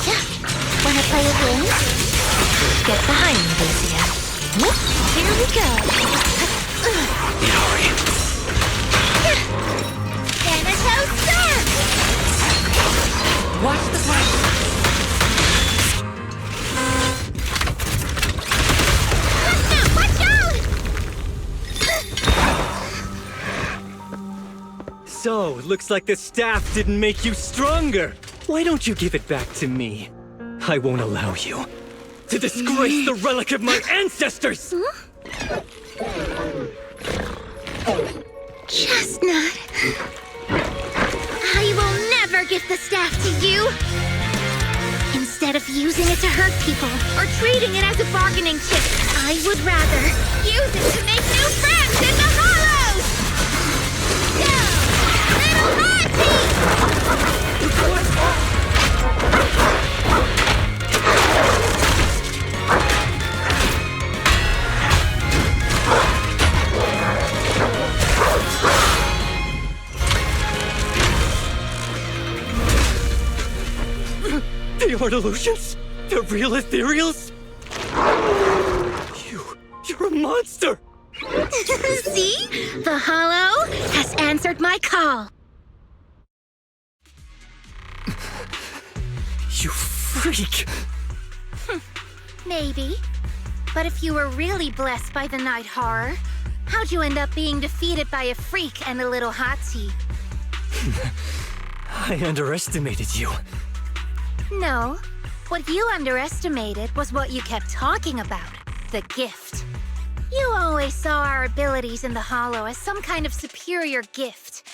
Yeah, wanna play a game? Get behind me, Lucia. Here we go. Hurry. Thanatos Storm! Watch the fire. Chestnut, watch out! So, looks like the staff didn't make you stronger. Why don't you give it back to me? I won't allow you to disgrace the relic of my ancestors! Chestnut. I will never give the staff to you. Instead of using it to hurt people or treating it as a bargaining chip, I would rather use it to make new friends in the hollows! Go! Little Hati! They are delusions? The real Ethereals? You're a monster! See? The hollow has answered my call. You freak! Maybe. But if you were really blessed by the night horror, how'd you end up being defeated by a freak and a Little Hati? I underestimated you. No. What you underestimated was what you kept talking about. The gift. You always saw our abilities in the Hollow as some kind of superior gift.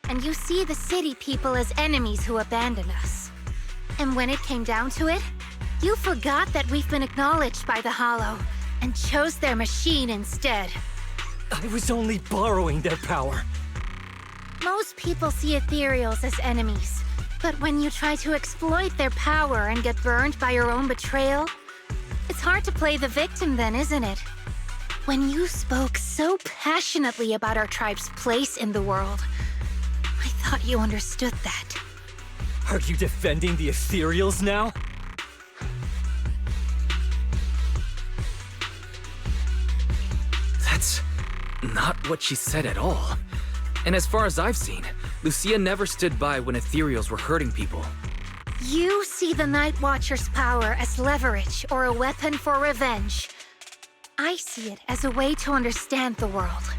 And you see the city people as enemies who abandon us. And when it came down to it, you forgot that we've been acknowledged by the Hollow and chose their machine instead. I was only borrowing their power. Most people see Ethereals as enemies. But when you try to exploit their power and get burned by your own betrayal, it's hard to play the victim then, isn't it? When you spoke so passionately about our tribe's place in the world, I thought you understood that. Are you defending the Ethereals now? That's not what she said at all. And as far as I've seen, Lucia never stood by when Ethereals were hurting people. You see the Night Watcher's power as leverage or a weapon for revenge. I see it as a way to understand the world.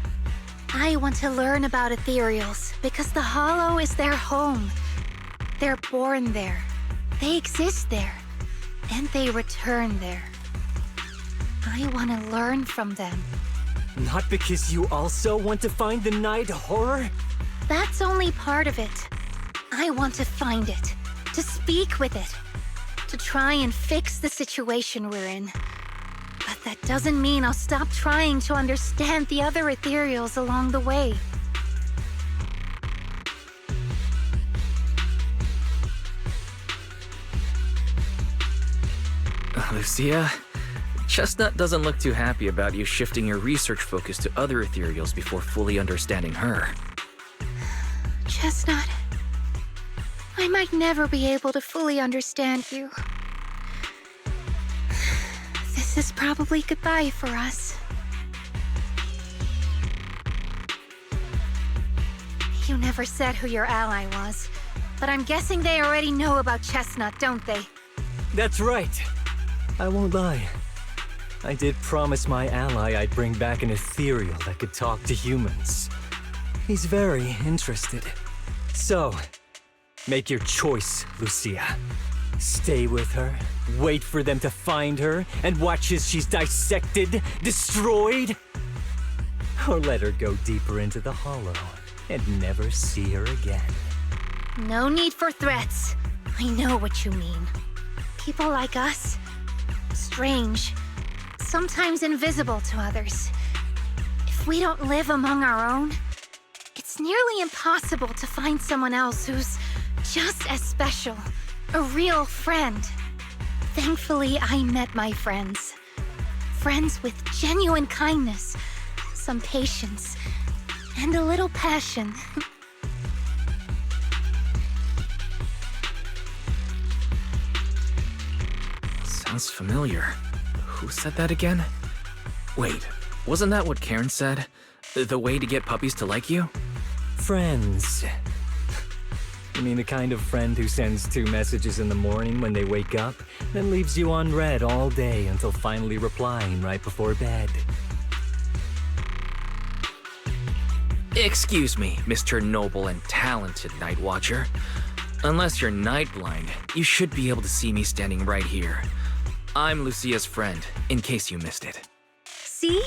I want to learn about Ethereals because the Hollow is their home. They're born there. They exist there. And they return there. I want to learn from them. Not because you also want to find the night horror? That's only part of it. I want to find it, to speak with it, to try and fix the situation we're in. But that doesn't mean I'll stop trying to understand the other Ethereals along the way. Lucia, Chestnut doesn't look too happy about you shifting your research focus to other Ethereals before fully understanding her. Chestnut, I might never be able to fully understand you. This is probably goodbye for us. You never said who your ally was, but I'm guessing they already know about Chestnut, don't they? That's right. I won't lie. I did promise my ally I'd bring back an Ethereal that could talk to humans. He's very interested. So, make your choice, Lucia. Stay with her, wait for them to find her, and watch as she's dissected, destroyed? Or let her go deeper into the Hollow and never see her again. No need for threats. I know what you mean. People like us, strange, sometimes invisible to others. If we don't live among our own, it's nearly impossible to find someone else who's just as special, a real friend. Thankfully, I met my friends. Friends with genuine kindness, some patience, and a little passion. Sounds familiar. Who said that again? Wait, wasn't that what Karen said? The way to get puppies to like you? Friends. You mean the kind of friend who sends 2 messages in the morning when they wake up, then leaves you unread all day until finally replying right before bed? Excuse me, Mr. Noble and talented Night Watcher. Unless you're night blind, you should be able to see me standing right here. I'm Lucia's friend, in case you missed it. See?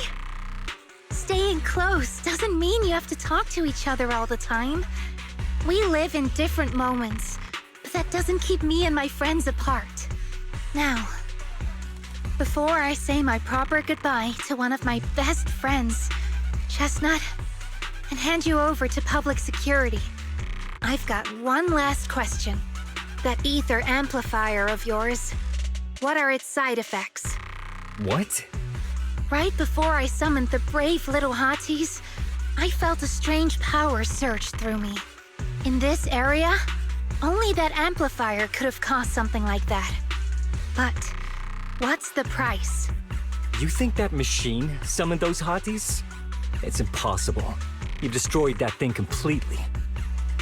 Staying close doesn't mean you have to talk to each other all the time. We live in different moments, but that doesn't keep me and my friends apart. Now, before I say my proper goodbye to one of my best friends, Chestnut, and hand you over to public security, I've got one last question. That ether amplifier of yours, what are its side effects? What? Right before I summoned the brave Little Hatis, I felt a strange power surge through me. In this area, only that amplifier could have caused something like that. But what's the price? You think that machine summoned those Hatis? It's impossible. You destroyed that thing completely.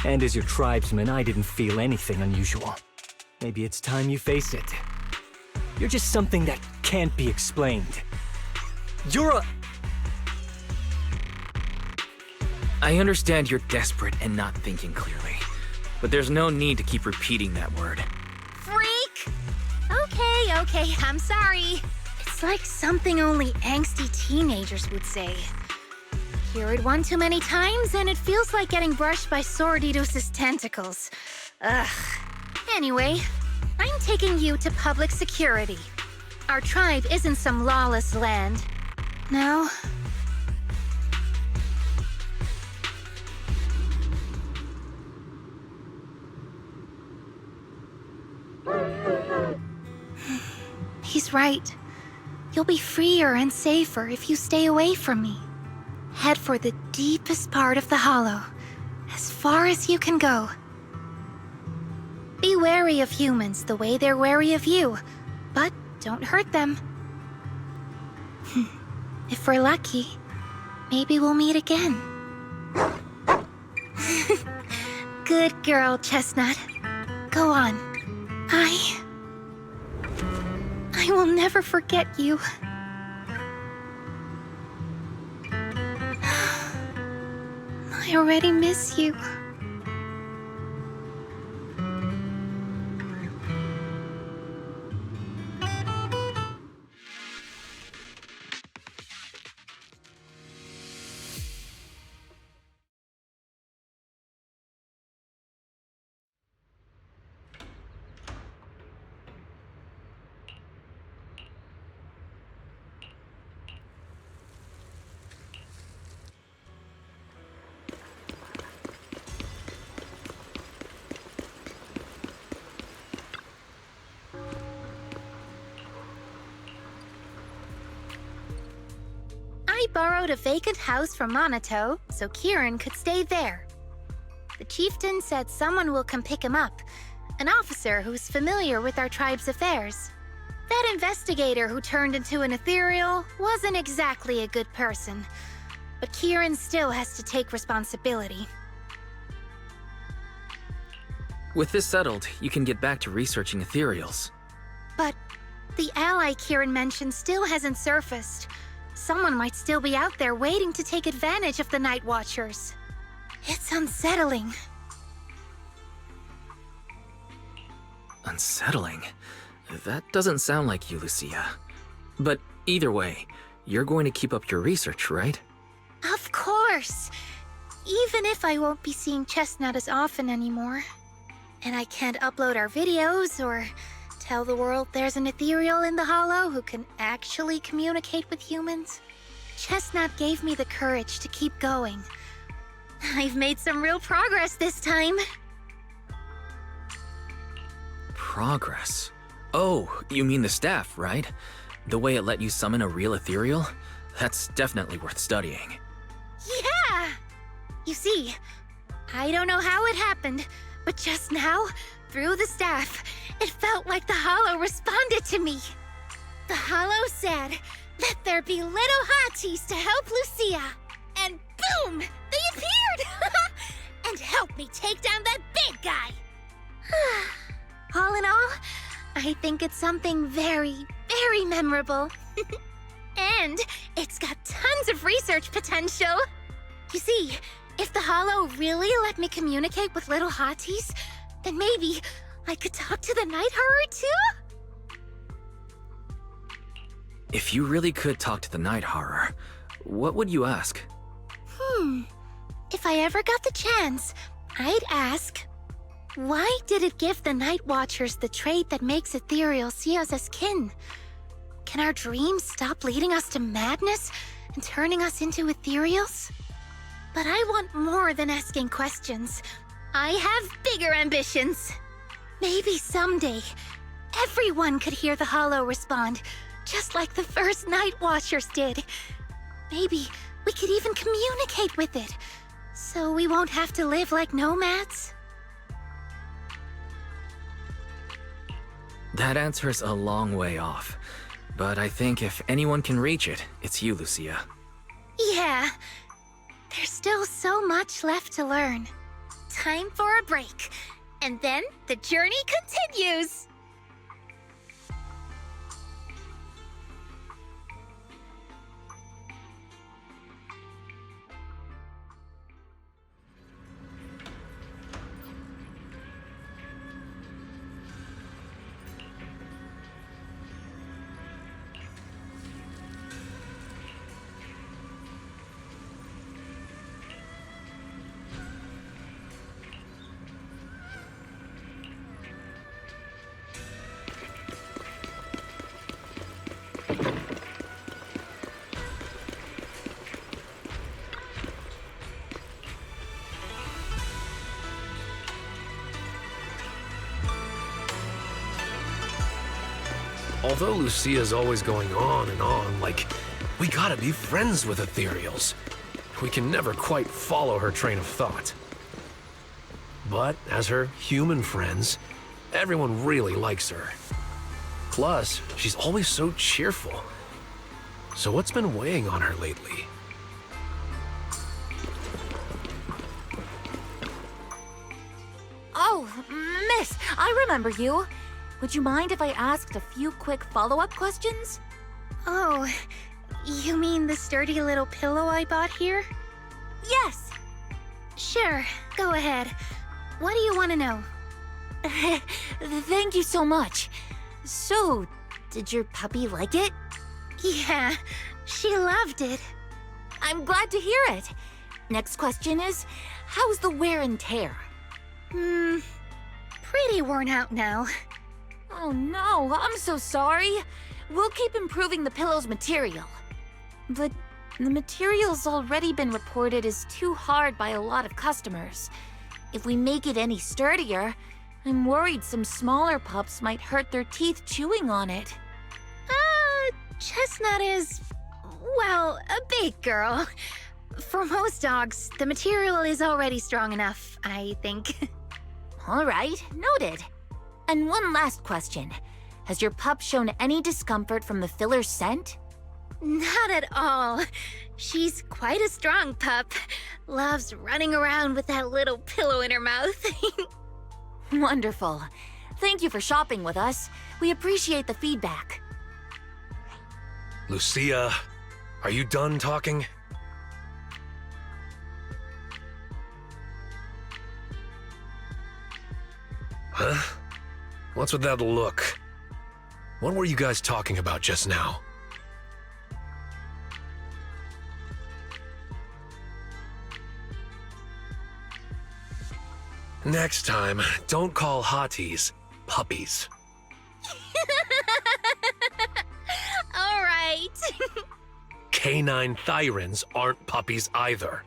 And as your tribesman, I didn't feel anything unusual. Maybe it's time you face it. You're just something that can't be explained. You're a... I understand you're desperate and not thinking clearly, but there's no need to keep repeating that word. Freak! Okay, I'm sorry. It's like something only angsty teenagers would say. Hear it one too many times and it feels like getting brushed by Sordidus's tentacles. Ugh. Anyway, I'm taking you to public security. Our tribe isn't some lawless land. No. He's right. You'll be freer and safer if you stay away from me. Head for the deepest part of the hollow, as far as you can go. Be wary of humans the way they're wary of you, but don't hurt them. If we're lucky, maybe we'll meet again. Good girl, Chestnut. Go on. I will never forget you. I already miss you. I borrowed a vacant house from Monato so Kieran could stay there. The chieftain said someone will come pick him up, an officer who's familiar with our tribe's affairs. That investigator who turned into an Ethereal wasn't exactly a good person, but Kieran still has to take responsibility. With this settled, you can get back to researching Ethereals. But the ally Kieran mentioned still hasn't surfaced. Someone might still be out there waiting to take advantage of the Night Watchers. It's unsettling. Unsettling? That doesn't sound like you, Lucia. But either way, you're going to keep up your research, right? Of course! Even if I won't be seeing Chestnut as often anymore. And I can't upload our videos or tell the world there's an Ethereal in the Hollow who can actually communicate with humans. Chestnut gave me the courage to keep going. I've made some real progress this time. Progress? Oh, you mean the staff, right? The way it let you summon a real Ethereal? That's definitely worth studying. Yeah! You see, I don't know how it happened, but just now, through the staff, it felt like the Hollow responded to me. The Hollow said, let there be little Hatis to help Lucia. And boom! They appeared! And helped me take down that big guy. All in all, I think it's something very, very memorable. And it's got tons of research potential. You see, if the Hollow really let me communicate with little Hatis, then maybe I could talk to the Night Horror too? If you really could talk to the Night Horror, what would you ask? If I ever got the chance, I'd ask, why did it give the Night Watchers the trait that makes Ethereal see us as kin? Can our dreams stop leading us to madness and turning us into Ethereals? But I want more than asking questions. I have bigger ambitions. Maybe someday, everyone could hear the Hollow respond, just like the first Night Watchers did. Maybe we could even communicate with it, so we won't have to live like nomads. That answer's a long way off. But I think if anyone can reach it, it's you, Lucia. Yeah, there's still so much left to learn. Time for a break, and then the journey continues. Although Lucia's always going on and on, like, we gotta be friends with Ethereals. We can never quite follow her train of thought. But as her human friends, everyone really likes her. Plus, she's always so cheerful. So what's been weighing on her lately? Oh, miss, I remember you. Would you mind if I asked a few quick follow-up questions? Oh, you mean the sturdy little pillow I bought here? Yes. Sure, go ahead. What do you want to know? Thank you so much. So, did your puppy like it? Yeah, she loved it. I'm glad to hear it. Next question is, how's the wear and tear? Pretty worn out now. Oh no, I'm so sorry. We'll keep improving the pillow's material. But the material's already been reported as too hard by a lot of customers. If we make it any sturdier, I'm worried some smaller pups might hurt their teeth chewing on it. Chestnut is, well, a big girl. For most dogs, the material is already strong enough, I think. All right, noted. And one last question. Has your pup shown any discomfort from the filler's scent? Not at all. She's quite a strong pup. Loves running around with that little pillow in her mouth. Wonderful. Thank you for shopping with us. We appreciate the feedback. Lucia, are you done talking? Huh? What's with that look? What were you guys talking about just now? Next time, don't call Hatis puppies. All right. Canine Thyrans aren't puppies either.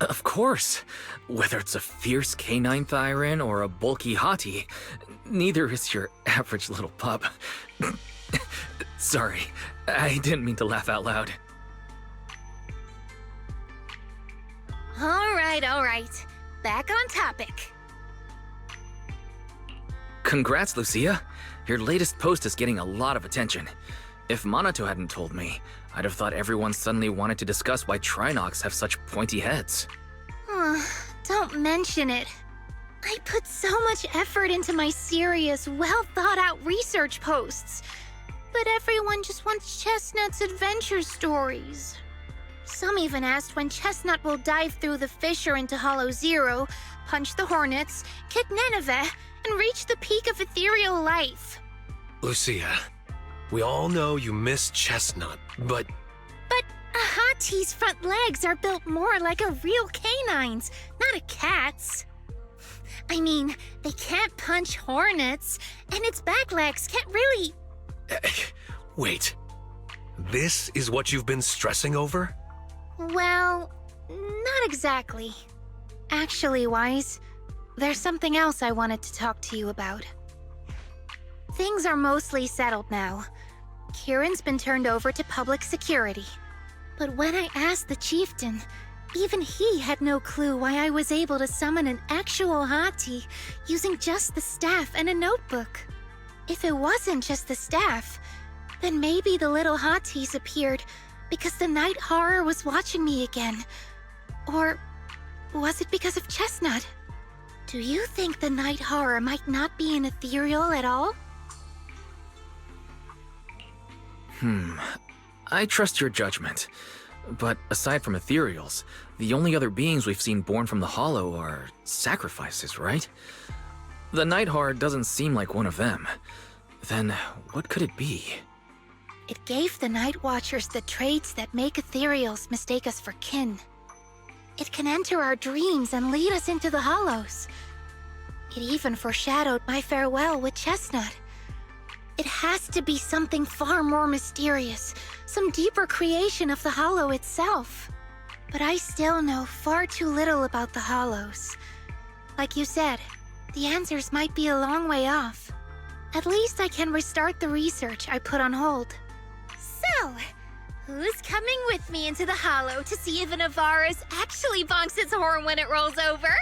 Of course. Whether it's a fierce canine Thyran or a bulky Hati, neither is your average little pup. Sorry, I didn't mean to laugh out loud. All right. Back on topic. Congrats, Lucia. Your latest post is getting a lot of attention. If Monato hadn't told me, I'd have thought everyone suddenly wanted to discuss why Trinocs have such pointy heads. Don't mention it. I put so much effort into my serious, well-thought-out research posts. But everyone just wants Chestnut's adventure stories. Some even asked when Chestnut will dive through the fissure into Hollow Zero, punch the Hornets, kick Nineveh, and reach the peak of ethereal life. Lucia, we all know you miss Chestnut, but... But a Hati's front legs are built more like a real canine's, not a cat's. I mean, they can't punch Hornets, and its back legs can't really... Wait. This is what you've been stressing over? Well, not exactly. Actually, Wise, there's something else I wanted to talk to you about. Things are mostly settled now. Kieran's been turned over to public security. But when I asked the chieftain, even he had no clue why I was able to summon an actual Hati using just the staff and a notebook. If it wasn't just the staff, then maybe the little Hatis appeared because the night horror was watching me again. Or was it because of Chestnut? Do you think the night horror might not be an ethereal at all? I trust your judgment. But aside from ethereals, the only other beings we've seen born from the Hollow are sacrifices, right? The night horror doesn't seem like one of them. Then what could it be? It gave the Night Watchers the traits that make ethereals mistake us for kin. It can enter our dreams and lead us into the Hollows. It even foreshadowed my farewell with Chestnut. It has to be something far more mysterious, some deeper creation of the Hollow itself. But I still know far too little about the Hollows. Like you said, the answers might be a long way off. At least I can restart the research I put on hold. So, who's coming with me into the Hollow to see if an Avaris actually bonks its horn when it rolls over?